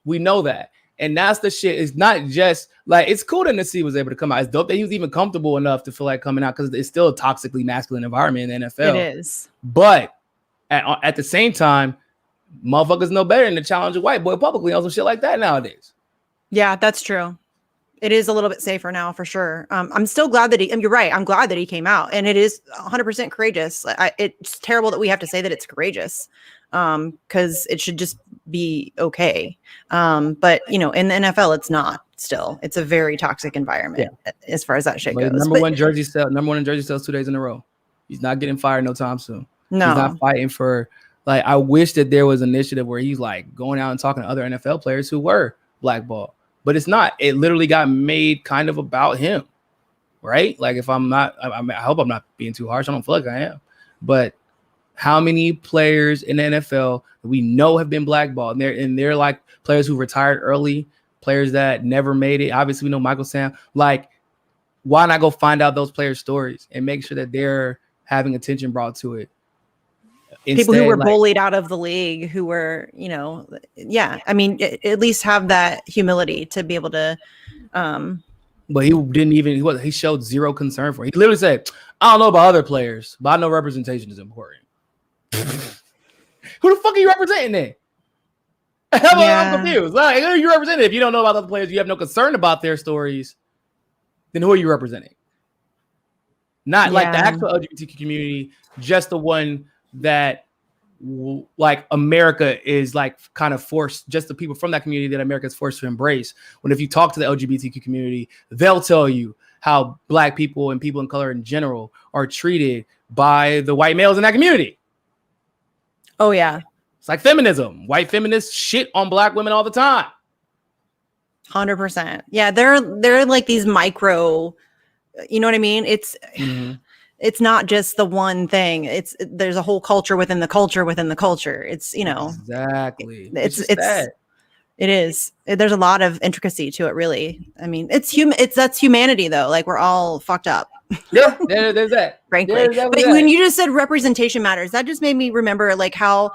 We know that. And that's the shit. It's not just like, it's cool that Nassi was able to come out. It's dope that he was even comfortable enough to feel like coming out, because it's still a toxically masculine environment in the NFL. It is. But at the same time, motherfuckers know better than to challenge a white boy publicly on some shit like that nowadays. Yeah, that's true. It is a little bit safer now, for sure. I'm still glad that you're right. I'm glad that he came out, and it is 100% courageous. It's terrible that we have to say that it's courageous, because it should just be okay. But in the NFL, it's not. Still, it's a very toxic environment as far as that shit goes. Number one in jersey sales 2 days in a row. He's not getting fired no time soon. No, he's not fighting for. Like, I wish that there was an initiative where he's like going out and talking to other NFL players who were blackballed, but it's not. It literally got made kind of about him, right? Like, if I'm not, I hope I'm not being too harsh. I don't feel like I am, but how many players in the NFL that we know have been blackballed, and they're like players who retired early, players that never made it. Obviously, we know Michael Sam. Like, why not go find out those players' stories and make sure that they're having attention brought to it? Instead, people who were bullied out of the league, who were, I mean, at least have that humility to be able to. But he didn't even. He showed zero concern for it. He literally said, "I don't know about other players, but I know representation is important." Who the fuck are you representing then? I'm confused. Like, who are you representing? If you don't know about other players, you have no concern about their stories, then who are you representing? Not like the actual LGBTQ community, just the one that like America is like kind of forced, just the people from that community that America is forced to embrace. When if you talk to the LGBTQ community, they'll tell you how black people and people in color in general are treated by the white males in that community. Oh yeah. It's like feminism. White feminists shit on black women all the time. 100%. Yeah, they're like these micro, you know what I mean? It's not just the one thing. There's a whole culture within the culture within the culture. It's exactly. It is. There's a lot of intricacy to it, really. I mean, that's humanity, though. Like, we're all fucked up. Yeah, there's that. Frankly, but when you just said representation matters, that just made me remember like how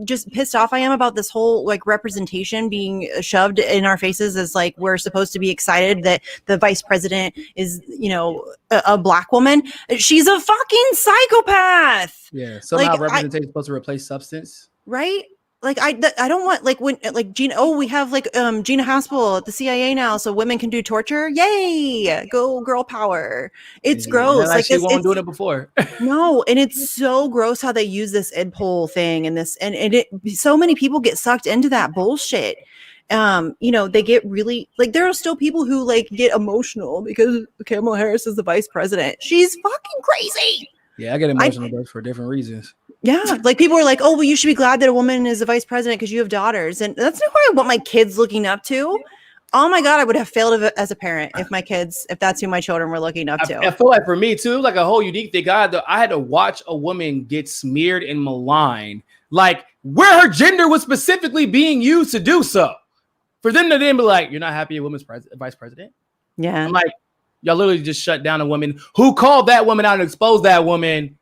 just pissed off I am about this whole like representation being shoved in our faces as like we're supposed to be excited that the vice president is a black woman. She's a fucking psychopath. Yeah, somehow representation is supposed to replace substance, right? Like I don't want like when like Gina. Oh, we have like Gina Haspel at the CIA now, so women can do torture. Yay, go girl power! It's gross. Like she won't do it before. No, and it's so gross how they use this ed poll thing and this and so many people get sucked into that bullshit. They get really like there are still people who like get emotional because Kamala Harris is the vice president. She's fucking crazy. Yeah, I get emotional for different reasons. Yeah, like people are like, oh, well, you should be glad that a woman is the vice president because you have daughters. And that's not what I want my kids looking up to. Oh my God, I would have failed as a parent if that's who my children were looking up to. I feel like for me too, like a whole unique thing, I had to watch a woman get smeared and maligned, like where her gender was specifically being used to do so. For them to then be like, you're not happy a woman's vice president? Yeah. I'm like, y'all literally just shut down a woman who called that woman out and exposed that woman.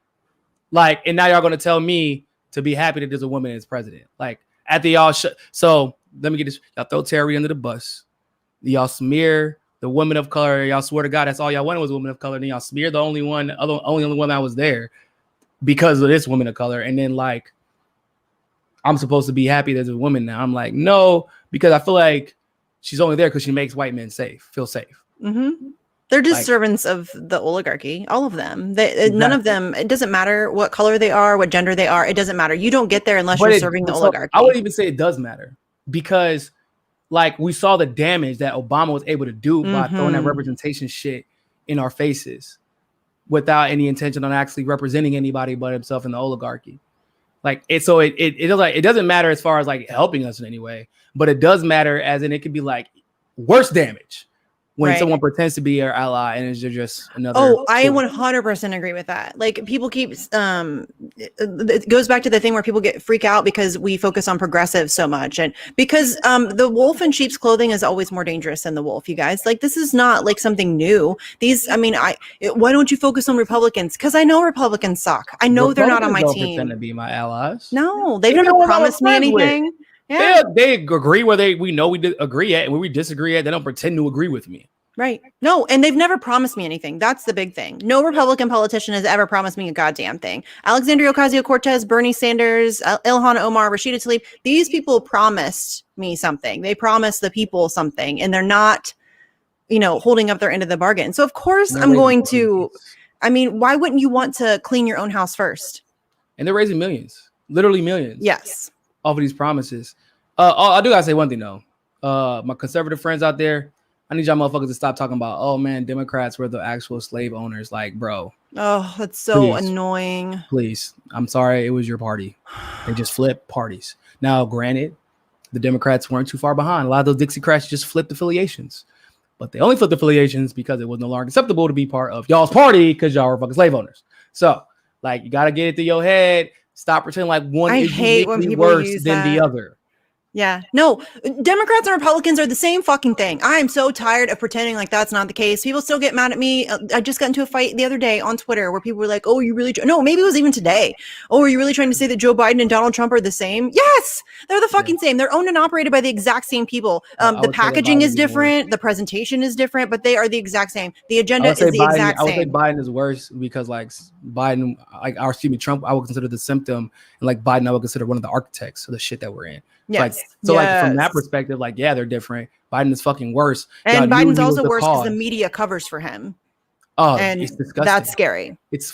Like, and now y'all going to tell me to be happy that there's a woman as president. Like, after y'all so let me get this. Y'all throw Terry under the bus. Y'all smear the woman of color. Y'all swear to God, that's all y'all wanted was a woman of color. Then y'all smear the only one that was there because of this woman of color. And then like, I'm supposed to be happy there's a woman now. I'm like, no, because I feel like she's only there because she makes white men feel safe. Mm-hmm. They're just servants of the oligarchy, all of them. None of them, it doesn't matter what color they are, what gender they are. It doesn't matter. You don't get there unless you're serving the oligarchy. I would even say it does matter because like we saw the damage that Obama was able to do by throwing that representation shit in our faces without any intention on actually representing anybody but himself in the oligarchy. Like it doesn't matter as far as like helping us in any way, but it does matter as in it could be like worse damage when someone pretends to be your ally and it's just another. Oh, I 100% agree with that. Like people keep, it goes back to the thing where people freak out because we focus on progressives so much. And because the wolf in sheep's clothing is always more dangerous than the wolf, you guys. Like this is not like something new. Why don't you focus on Republicans? Because I know Republicans suck. I know they're not on my team. Pretend to be my allies. No, they've never promised me anything. Yeah. They agree where we know we agree at, and where we disagree at, they don't pretend to agree with me. Right. No, and they've never promised me anything. That's the big thing. No Republican politician has ever promised me a goddamn thing. Alexandria Ocasio-Cortez, Bernie Sanders, Ilhan Omar, Rashida Tlaib, these people promised me something. They promised the people something, and they're not, holding up their end of the bargain. So, of course, I'm going to, why wouldn't you want to clean your own house first? And they're raising millions, literally millions. Yes. Off of these promises. I do gotta say one thing though. My conservative friends out there, I need y'all motherfuckers to stop talking about, oh man, Democrats were the actual slave owners. Like, bro. Oh, that's so annoying. Please. I'm sorry, it was your party. They just flipped parties. Now, granted, the Democrats weren't too far behind. A lot of those Dixiecrats just flipped affiliations. But they only flipped affiliations because it was no longer acceptable to be part of y'all's party because y'all were fucking slave owners. So, like, you gotta get it through your head. Stop pretending like one is uniquely worse than the other. Yeah. No, Democrats and Republicans are the same fucking thing. I am so tired of pretending like that's not the case. People still get mad at me. I just got into a fight the other day on Twitter where people were like, oh, you really? No, maybe it was even today. Oh, are you really trying to say that Joe Biden and Donald Trump are the same? Yes, they're the fucking same. They're owned and operated by the exact same people. The packaging is different. The presentation is different, but they are the exact same. The agenda is the exact same. I would say Biden is worse because Trump, I would consider the symptom, and like Biden, I would consider one of the architects of the shit that we're in. Yes. Like from that perspective, like, yeah, they're different. Biden is fucking worse. And Biden's also worse because the media covers for him. Oh, and it's disgusting. That's scary. It's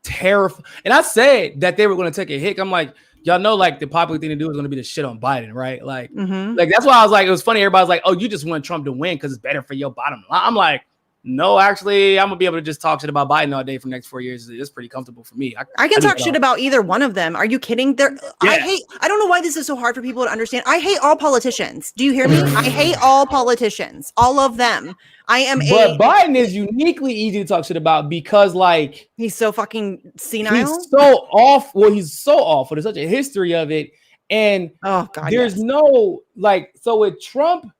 terrifying. And I said that they were going to take a hit. I'm like, y'all know, like the popular thing to do is going to be to shit on Biden, right? Like, like that's why I was like, it was funny. Everybody's like, oh, you just want Trump to win because it's better for your bottom line. I'm like, no, actually, I'm gonna be able to just talk shit about Biden all day for the next 4 years. It's pretty comfortable for me. I can talk shit about either one of them. Are you kidding? I don't know why this is so hard for people to understand. I hate all politicians. Do you hear me? I hate all politicians, all of them. But Biden is uniquely easy to talk shit about because, like, he's so fucking senile. He's so off. Well, he's so awful. There's such a history of it, and oh god, there's no like. So with Trump,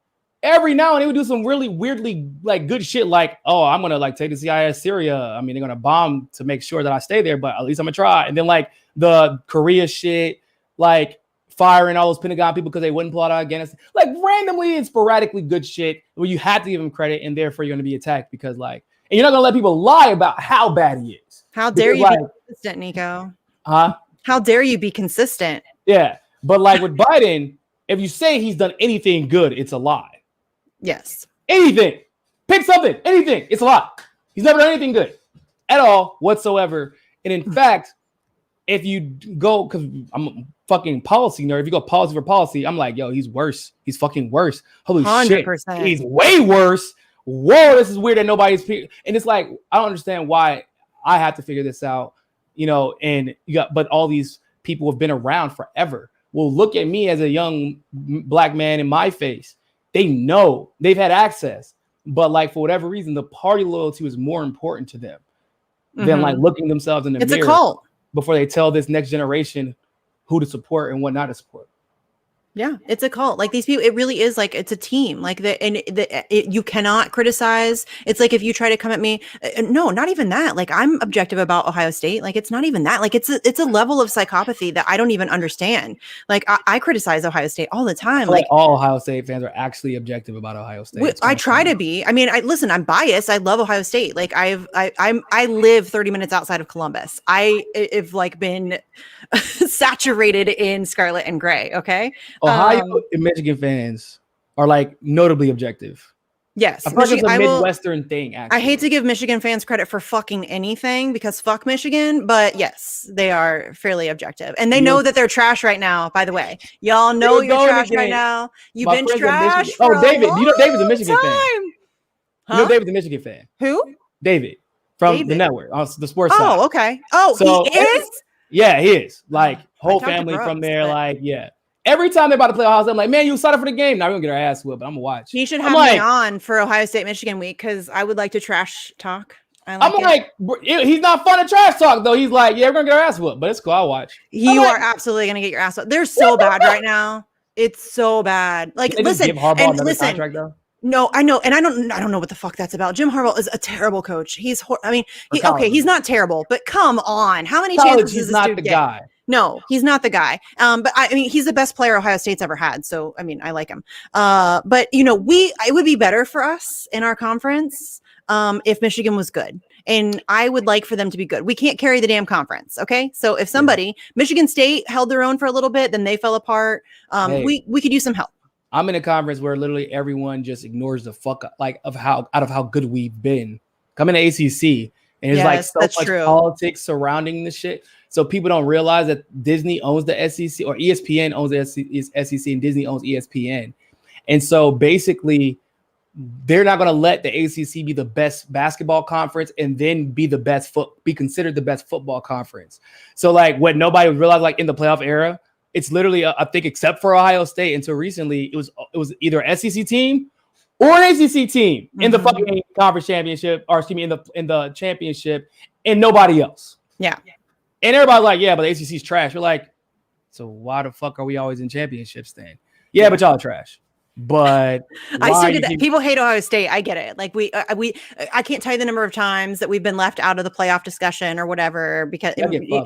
every now and then he would do some really weirdly like good shit, like, oh, I'm gonna like take the CIA to Syria. I mean, they're gonna bomb to make sure that I stay there, but at least I'm gonna try. And then like the Korea shit, like firing all those Pentagon people because they wouldn't pull out Afghanistan, like randomly and sporadically good shit where you have to give him credit, and therefore you're gonna be attacked because like, and you're not gonna let people lie about how bad he is. How dare you be consistent, Niko? Huh? How dare you be consistent? Yeah, but like with Biden, if you say he's done anything good, it's a lie. Yes. Anything. Pick something. Anything. It's a lot. He's never done anything good at all whatsoever. And in fact, if you go, because I'm a fucking policy nerd, if you go policy for policy, I'm like, yo, he's worse. He's fucking worse. Holy 100%. Shit. He's way worse. Whoa, this is weird that nobody's. And it's like, I don't understand why I have to figure this out, and but all these people have been around forever. Well, look at me as a young black man in my face. They know they've had access, but like for whatever reason, the party loyalty was more important to them than like looking themselves in the mirror. It's a cult before they tell this next generation who to support and what not to support. Yeah, it's a cult. Like these people, it really is like it's a team. Like you cannot criticize. It's like if you try to come at me, no, not even that. Like I'm objective about Ohio State. Like it's not even that. Like it's a level of psychopathy that I don't even understand. Like I criticize Ohio State all the time. Like all Ohio State fans are actually objective about Ohio State. I try to be. I mean, listen. I'm biased. I love Ohio State. Like I live 30 minutes outside of Columbus. I've like been saturated in scarlet and gray. Okay. Ohio and Michigan fans are like notably objective. Yes, I feel like it's a Midwestern thing, actually. I hate to give Michigan fans credit for fucking anything because fuck Michigan, but yes, they are fairly objective. And they know that they're trash right now, by the way. Y'all know you're trash right now. You've been trash for David. a You know David's a long Michigan fan. time. Huh? You know David's a Michigan fan. Who? David from the network on the sports side. Oh, okay. Oh, so, he is? Yeah, he is. Like, whole family from there, like, yeah. Every time they're about to play Ohio State, I'm like, man, you excited for the game? Now we're gonna get our ass whipped, but I'm gonna watch. He should have me on for Ohio State Michigan week because I would like to trash talk. He's not fun to trash talk though. He's like, yeah, we're gonna get our ass whipped, but it's cool. I'll watch. You are absolutely gonna get your ass whipped. They're so bad right now. It's so bad. Like, listen, give Harbaugh another contract though. No, I know, and I don't know what the fuck that's about. Jim Harbaugh is a terrible coach. He's he's not terrible, but come on, how many chances does this dude get? Guy. No, he's not the guy. But I mean, he's the best player Ohio State's ever had. So, I mean, I like him. But you know, it would be better for us in our conference if Michigan was good. And I would like for them to be good. We can't carry the damn conference. Okay. So if Michigan State held their own for a little bit, then they fell apart. We could use some help. I'm in a conference where literally everyone just ignores the fuck of how good we've been. I'm in the ACC, and there's so much politics surrounding the shit. So people don't realize that Disney owns the SEC, or ESPN owns the SEC, and Disney owns ESPN. And so basically, they're not going to let the ACC be the best basketball conference and then be considered the best football conference. So like what nobody realized, like in the playoff era, it's literally, I think, except for Ohio State, until recently, it was either an SEC team or an ACC team in the fucking conference championship, or excuse me, in the championship, and nobody else. Yeah. And everybody's like, yeah, but the ACC's trash. We're like, so why the fuck are we always in championships then? Yeah, but y'all are trash. But I still get that. People hate Ohio State. I get it. Like I can't tell you the number of times that we've been left out of the playoff discussion or whatever because we do.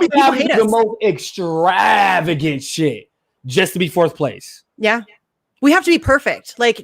People hate us. The most extravagant shit just to be fourth place. Yeah. We have to be perfect, like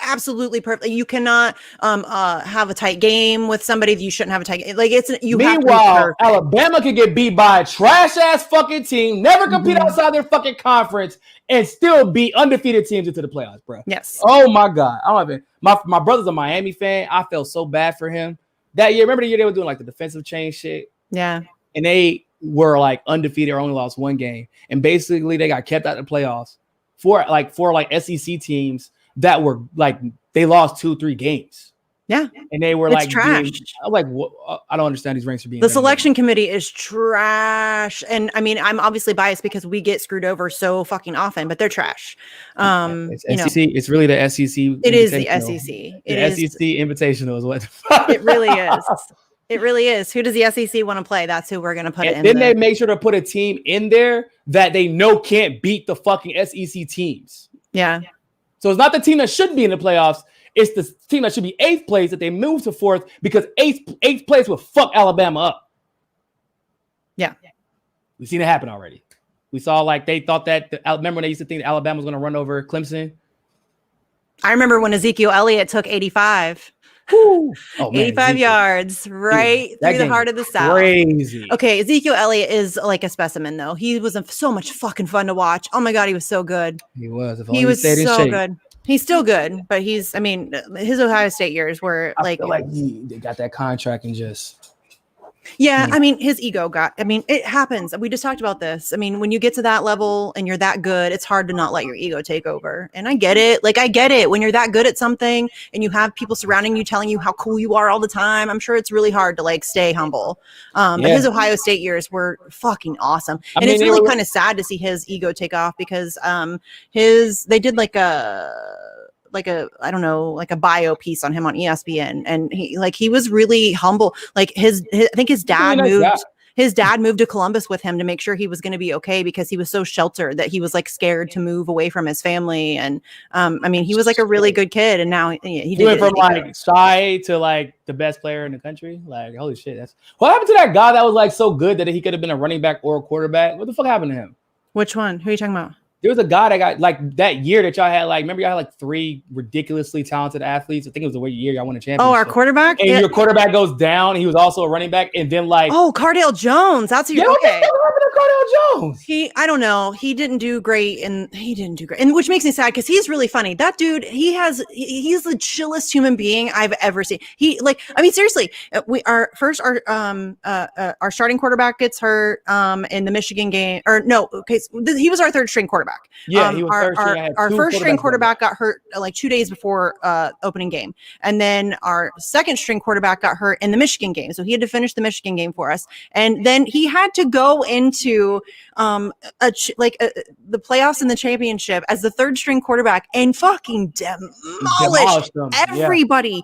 absolutely perfect. You cannot have a tight game with somebody that you shouldn't have a tight game. Like Meanwhile, Alabama can get beat by a trash ass fucking team, never compete outside their fucking conference, and still beat undefeated teams into the playoffs, bro. Yes. Oh my god, I don't even. My brother's a Miami fan. I felt so bad for him that year. Remember the year they were doing like the defensive chain shit? Yeah. And they were like undefeated or only lost one game, and basically they got kept out of the playoffs. For SEC teams that were like they lost 2-3 games. Yeah. And they were like trash. I'm like, what? I don't understand these ranks are being. The selection committee is trash. And I mean, I'm obviously biased because we get screwed over so fucking often, but they're trash. It's SEC. It's really the SEC. It is the SEC. SEC Invitational is what it really is. It really is. Who does the SEC want to play? That's who we're going to put in. Then they make sure to put a team in there that they know can't beat the fucking SEC teams. Yeah. So it's not the team that should be in the playoffs. It's the team that should be 8th place that they move to 4th because 8th place will fuck Alabama up. Yeah. We've seen it happen already. We saw like they thought that. Remember when they used to think Alabama was going to run over Clemson? I remember when Ezekiel Elliott took 85. Oh, man, 85 yards right through the heart of the South. Crazy. Okay, Ezekiel Elliott is like a specimen, though. He was so much fucking fun to watch. Oh my god, he was so good. He was. He was so good. He's still good, but his Ohio State years were like. I feel like they got that contract and just. Yeah, I mean, his ego it happens. We just talked about this. I mean, when you get to that level and you're that good, it's hard to not let your ego take over. And I get it. Like, I get it. When you're that good at something and you have people surrounding you telling you how cool you are all the time, I'm sure it's really hard to like stay humble. But his Ohio State years were fucking awesome. And it's really kind of sad to see his ego take off because they did like a bio piece on him on ESPN, and he was really humble. Like I think his dad moved to Columbus with him to make sure he was going to be okay because he was so sheltered that he was like scared to move away from his family. And I mean, he was like a really good kid, and now he went from like shy to like the best player in the country. Like, holy shit, that's what happened to that guy that was like so good that he could have been a running back or a quarterback. What the fuck happened to him? Which one? Who are you talking about? There was a guy that got like that year that y'all had like, remember y'all had like 3 ridiculously talented athletes. I think it was the year y'all won a championship. Oh, our quarterback? And your quarterback goes down. He was also a running back. And then like. Oh, Cardale Jones. That's who you're okay. Cardale Jones. I don't know. He didn't do great. And which makes me sad because he's really funny. That dude, he's the chillest human being I've ever seen. Seriously, our starting quarterback gets hurt in the Michigan game. Or no, okay, he was our third string quarterback. Yeah, he was our first string quarterback got hurt like 2 days before opening game, and then our second string quarterback got hurt in the Michigan game, so he had to finish the Michigan game for us, and then he had to go into the playoffs and the championship as the third string quarterback and fucking demolished everybody.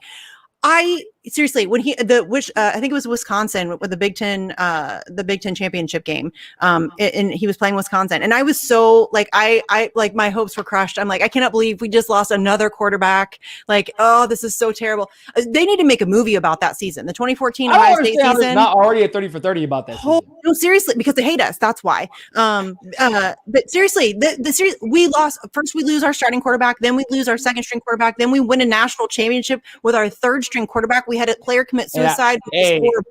Yeah. Seriously, when I think it was Wisconsin with the Big Ten championship game. And he was playing Wisconsin, and I was so like, I like my hopes were crushed. I'm like, I cannot believe we just lost another quarterback. Like, oh, this is so terrible. They need to make a movie about that season, the 2014 Ohio State season. Not already at 30 for 30 about that season. No, seriously, because they hate us. That's why. But seriously, the series we lost. First, we lose our starting quarterback, then we lose our second string quarterback, then we win a national championship with our third string quarterback. We had a player commit suicide.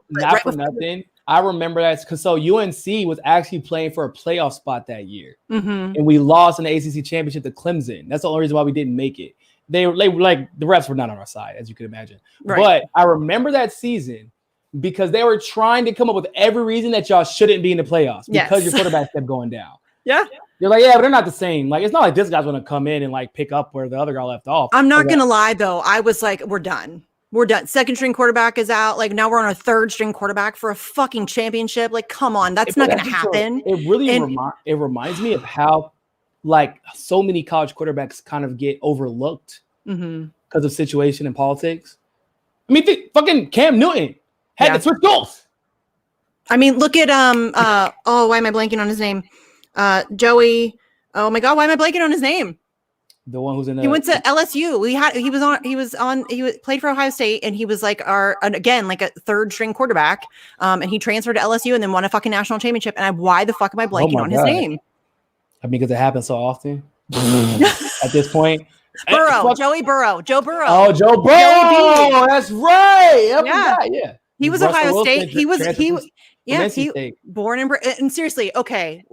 Not for nothing. I remember that because so UNC was actually playing for a playoff spot that year, and we lost in the ACC championship to Clemson. That's the only reason why we didn't make it. They like the refs were not on our side, as you can imagine. Right. But I remember that season because they were trying to come up with every reason that y'all shouldn't be in the playoffs because your quarterback kept going down. Yeah. You're like, yeah, but they're not the same. Like, it's not like this guy's going to come in and like pick up where the other guy left off. I'm not going to lie, though. I was like, we're done. We're done. Second string quarterback is out. Like now we're on our third string quarterback for a fucking championship. Like, come on, that's not going to happen. It really it reminds me of how like so many college quarterbacks kind of get overlooked because of situation and politics. I mean, fucking Cam Newton had to switch goals. I mean, look at why am I blanking on his name? Joey. Oh my God, why am I blanking on his name? The one who's in he went to LSU. He played for Ohio State, and he was like like a third string quarterback. And he transferred to LSU and then won a fucking national championship. And why the fuck am I blanking on his name? I mean, because it happens so often at this point. Joey Burrow. Joe Burrow. Oh, Joe Burrow. That's right. Yeah. He was Ohio State. He born and seriously, okay.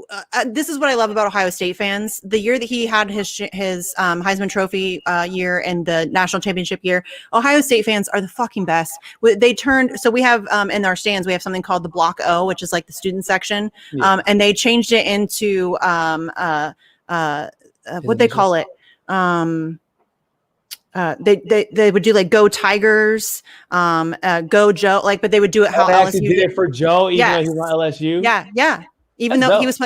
This is what I love about Ohio State fans. The year that he had his Heisman Trophy year and the national championship year, Ohio State fans are the fucking best. They turned, so we have in our stands, we have something called the Block O, which is like the student section. And they changed it into what they call it. They would do like Go Tigers, Go Joe, like, but they would do it how LSU did it for Joe, even though he was on LSU. Yeah. Even though he was,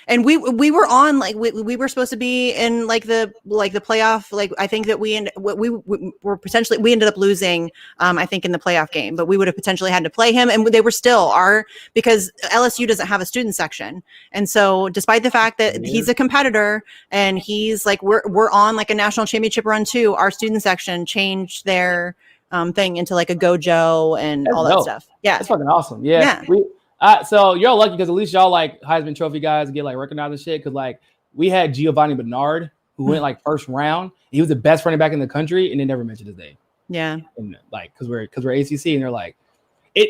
and we were on like we were supposed to be in like the playoff. Like I think that we ended up losing. I think in the playoff game, but we would have potentially had to play him, and they were still because LSU doesn't have a student section, and so despite the fact that he's a competitor and he's like we're on like a national championship run too, our student section changed their thing into like a Go Joe and all that stuff. Yeah, that's fucking awesome. Yeah. So you're lucky because at least y'all like Heisman Trophy guys get like recognized and shit. Because like we had Giovanni Bernard who went like first round. He was the best running back in the country, and they never mentioned his name. Yeah, and like because we're ACC, and they're like,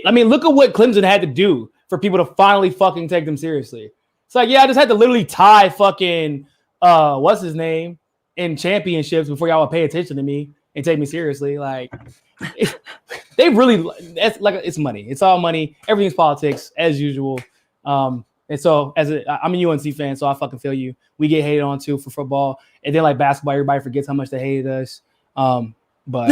I mean, look at what Clemson had to do for people to finally fucking take them seriously. It's like, yeah, I just had to literally tie fucking what's his name in championships before y'all would pay attention to me and take me seriously. Like. They really, that's like, it's money. It's all money. Everything's politics as usual. And so I'm a UNC fan, so I fucking feel you. We get hated on too for football, and then like basketball, everybody forgets how much they hated us. But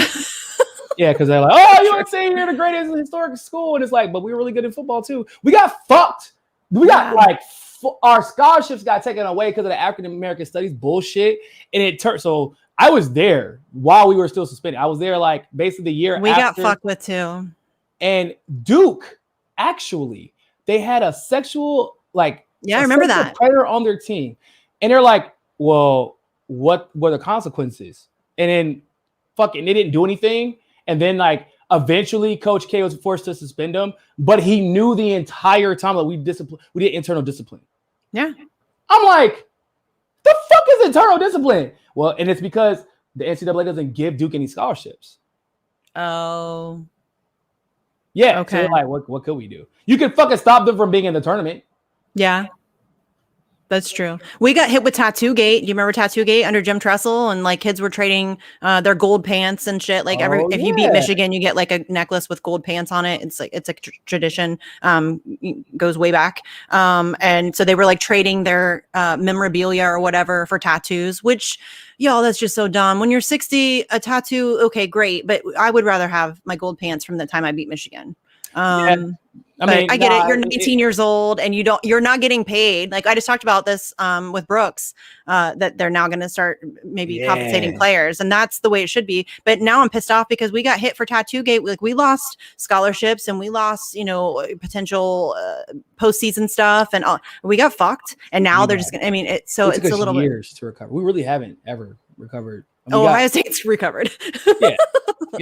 yeah, because they're like, oh, UNC, you're the greatest historic school, and it's like, but we were really good in football too. We got fucked. We got like our scholarships got taken away because of the African American studies bullshit, and it turned so. I was there while we were still suspended. I was there like basically the year we got fucked with too. And Duke, actually, they had a sexual I remember that predator on their team, and they're like, "Well, what were the consequences?" And then, fucking, they didn't do anything. And then like eventually, Coach K was forced to suspend him, but he knew the entire time that we did internal discipline. Yeah, I'm like. The internal discipline. Well, and it's because the NCAA doesn't give Duke any scholarships. Oh. Yeah. Okay. So like, what could we do? You can fucking stop them from being in the tournament. Yeah. That's true. We got hit with Tattoo Gate. Do you remember Tattoo Gate under Jim Tressel? And like kids were trading their gold pants and shit. Like if you beat Michigan, you get like a necklace with gold pants on it. It's like it's a tradition. Goes way back. And so they were like trading their memorabilia or whatever for tattoos, which y'all, that's just so dumb. When you're 60, a tattoo, okay, great. But I would rather have my gold pants from the time I beat Michigan. I get it. You're 19 years old and you're not getting paid. Like I just talked about this with Brooks, that they're now going to start maybe compensating players, and that's the way it should be. But now I'm pissed off because we got hit for Tattoo Gate. Like we lost scholarships and we lost, potential postseason stuff, and we got fucked. And now they're just going to, it's a little years to recover. We really haven't ever recovered. Ohio State's recovered.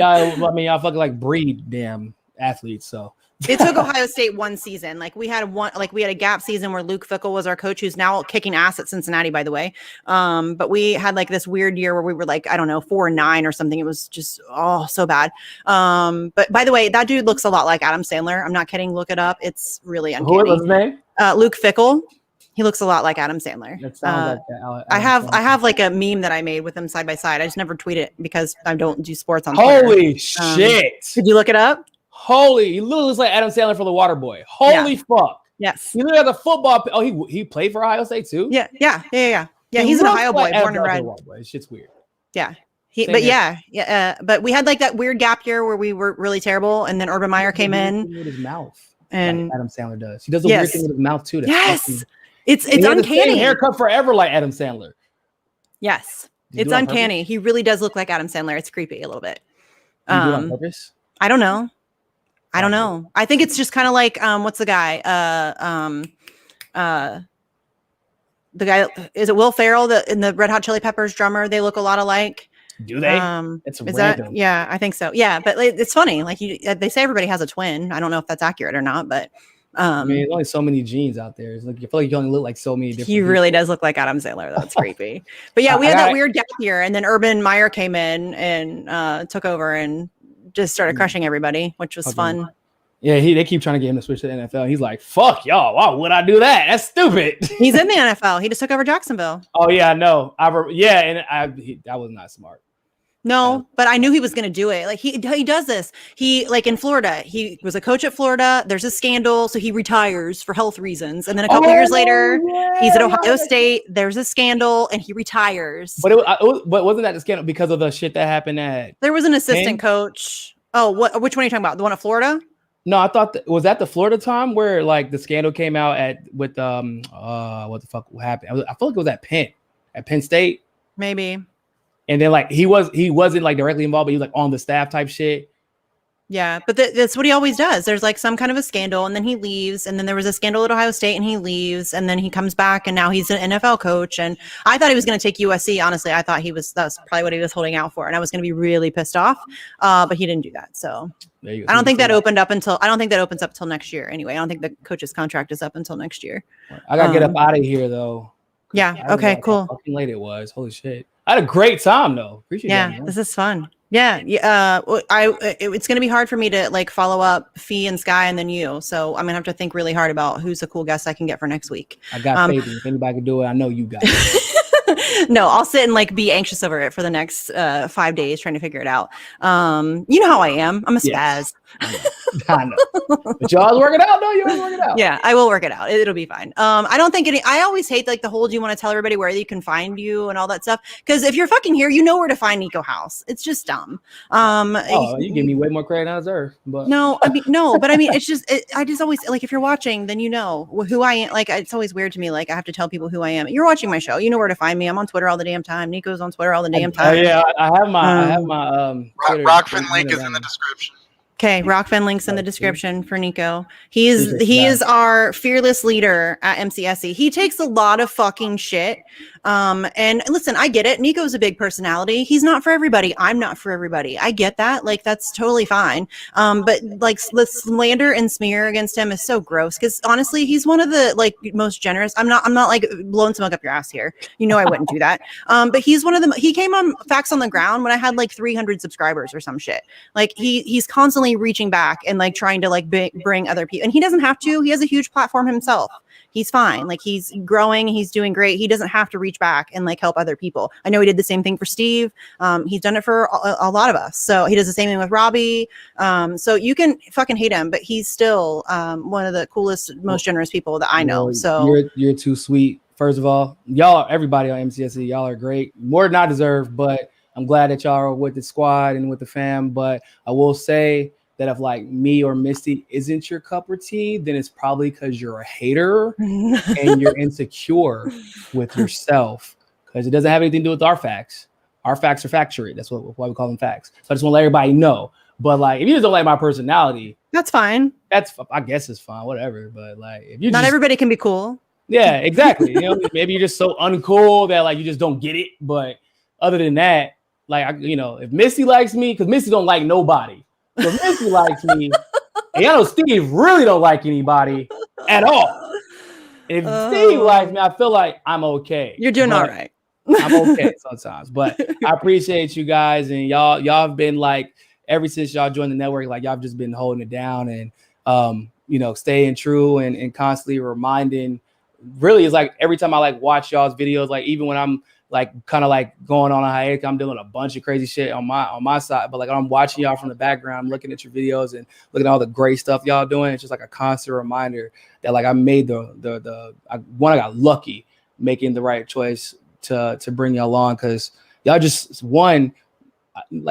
I fucking like breed damn athletes. So it took Ohio State one season. Like we had a gap season where Luke Fickell was our coach, who's now kicking ass at Cincinnati, by the way. But we had like this weird year where we were like, I don't know, 4-9 or something. It was just, so bad. But by the way, that dude looks a lot like Adam Sandler. I'm not kidding. Look it up. It's really uncanny. What was his name? Luke Fickell. He looks a lot like Adam Sandler. That sounds like that. I have like a meme that I made with them side by side. I just never tweet it because I don't do sports on Twitter. Holy shit. Did you look it up? He literally looks like Adam Sandler for the Water Boy. Holy fuck. Yes. He literally has a football. He played for Ohio State too? Yeah. He's an Ohio boy, born and bred. This shit's weird. Yeah. But we had like that weird gap year where we were really terrible, and then Urban Meyer came in with his mouth, and like Adam Sandler does. He does a weird thing with his mouth too. It's uncanny. Haircut forever like Adam Sandler. Yes, it's uncanny. He really does look like Adam Sandler. It's creepy a little bit. Do you do it on purpose? I don't know. I think it's just kind of like what's the guy? The guy, is it Will Ferrell, in the Red Hot Chili Peppers drummer? They look a lot alike. Do they? It's random. Yeah, I think so. Yeah, but it's funny. Like they say everybody has a twin. I don't know if that's accurate or not, but there's only so many genes out there. It's like you feel like you only look like so many different. He really does look like Adam Sandler. That's creepy. But yeah, we had that weird gap year, and then Urban Meyer came in and took over and just started crushing everybody, which was fun. Yeah, they keep trying to get him to switch to the NFL. He's like, "Fuck y'all! Why would I do that? That's stupid." He's in the NFL. He just took over Jacksonville. Oh yeah, I know. That was not smart. No, but I knew he was going to do it. Like he does this. He like in Florida, he was a coach at Florida. There's a scandal, so he retires for health reasons. And then a couple years later, he's at Ohio State. There's a scandal, and he retires. But but wasn't that the scandal because of the shit that happened at? There was an assistant coach. Oh, which one are you talking about? The one at Florida? No, I thought was that the Florida time where like the scandal came out with what the fuck happened? I feel like it was at Penn State, maybe. And then like he wasn't like directly involved, but he was like on the staff type shit. Yeah, but that's what he always does. There's like some kind of a scandal, and then he leaves. And then there was a scandal at Ohio State, and he leaves. And then he comes back, and now he's an NFL coach. And I thought he was going to take USC. Honestly, I thought that was probably what he was holding out for, and I was going to be really pissed off. But he didn't do that. So I don't think that opens up until next year. Anyway, I don't think the coach's contract is up until next year. I gotta get up out of here though. Yeah. Okay. Cool. How fucking late it was. Holy shit. I had a great time though. Appreciate it. Yeah, this is fun. Yeah. It's going to be hard for me to like follow up Fee and Sky and then you. So I'm gonna have to think really hard about who's a cool guest I can get for next week. I got faith. If anybody can do it, I know you got it. No, I'll sit and like be anxious over it for the next 5 days trying to figure it out. You know how I am. I'm a spaz. I know. But you always work it out. No, you always work it out. Yeah, I will work it out. It'll be fine. I don't think I always hate like the whole do you want to tell everybody where you can find you and all that stuff. Because if you're fucking here, you know where to find Niko House. It's just dumb. You give me way more credit than I deserve. But it's just I just always like if you're watching, then you know who I am. Like it's always weird to me. Like I have to tell people who I am. You're watching my show. You know where to find me. I'm on Twitter all the damn time. Niko's on Twitter all the damn time. Yeah, I have my Rockfin link is in the description. Okay, Rockfin links in the description for Niko. He is our fearless leader at MCSE. He takes a lot of fucking shit And listen, I get it. Niko's a big personality. He's not for everybody. I'm not for everybody. I get that. Like, that's totally fine. But like the slander and smear against him is so gross, because honestly, he's one of the like most generous. I'm not like blowing smoke up your ass here. You know, I wouldn't do that. But he's one of them. He came on Facts on the Ground when I had like 300 subscribers or some shit. Like he's constantly reaching back and like trying to like bring other people, and he doesn't have to. He has a huge platform himself. He's fine. Like, he's growing. He's doing great. He doesn't have to reach back and like help other people. I know he did the same thing for Steve. He's done it for a lot of us. So he does the same thing with Robbie. So you can fucking hate him, but he's still one of the coolest, most generous people that I know. So you're too sweet. First of all, y'all, everybody on MCSC, y'all are great. More than I deserve, but I'm glad that y'all are with the squad and with the fam. But I will say that if like me or Misty isn't your cup of tea, then it's probably because you're a hater and you're insecure with yourself, because it doesn't have anything to do with our facts. Our facts are factuary. That's why we call them facts. So I just want to let everybody know. But like, if you just don't like my personality, that's fine. I guess it's fine, whatever. But like, if you not everybody can be cool. Yeah, exactly. You know, maybe you're just so uncool that like you just don't get it. But other than that, like, if Misty likes me, because Misty don't like nobody. So if Misty likes me, and I know Steve really don't like anybody at all. If Steve likes me, I feel like I'm okay. You're doing all right. I'm okay sometimes. But I appreciate you guys, and y'all have been like, ever since y'all joined the network, like y'all have just been holding it down and staying true and constantly reminding. Really, it's like every time I like watch y'all's videos, like even when I'm like kind of like going on a hiatus, I'm doing a bunch of crazy shit on my side. But like, I'm watching y'all from the background, I'm looking at your videos and looking at all the great stuff y'all doing. It's just like a constant reminder that like I made I got lucky making the right choice to bring y'all on, because y'all just like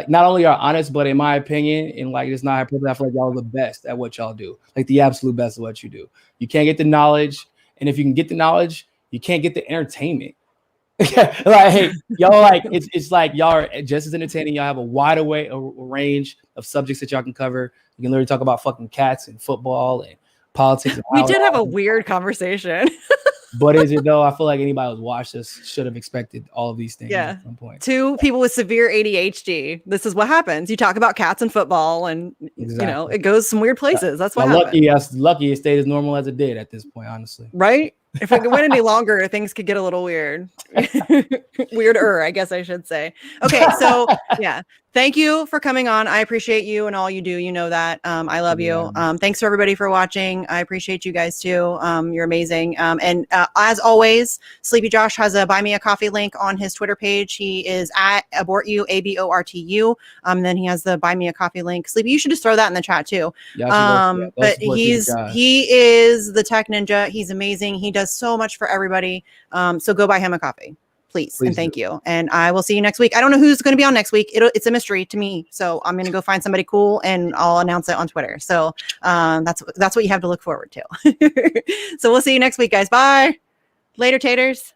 not only are honest, but in my opinion, and like it's not hyperbole, I feel like y'all are the best at what y'all do, like the absolute best at what you do. You can't get the knowledge, and if you can get the knowledge, you can't get the entertainment. Like y'all, like it's like y'all are just as entertaining. Y'all have a wide range of subjects that y'all can cover. You can literally talk about fucking cats and football and politics. And we did have a weird conversation. But is it though? I feel like anybody who's watched this should have expected all of these things at some point. Two people with severe ADHD. This is what happens. You talk about cats and football, and it goes some weird places. That's what happens. Lucky it stayed as normal as it did at this point, honestly. Right? If it went any longer, things could get a little weird. Weirder, I guess I should say. Okay, so yeah. Thank you for coming on. I appreciate you and all you do. You know that. I love you. Thanks for everybody for watching. I appreciate you guys too. You're amazing. And as always, Sleepy Josh has a Buy Me a Coffee link on his Twitter page. He is at AbortU, ABORTU. Then he has the Buy Me a Coffee link. Sleepy, you should just throw that in the chat too. But he is the tech ninja. He's amazing. He does so much for everybody. So go buy him a coffee. Please and thank you. And I will see you next week. I don't know who's going to be on next week. It's a mystery to me. So I'm going to go find somebody cool and I'll announce it on Twitter. So that's what you have to look forward to. So we'll see you next week, guys. Bye. Later, taters.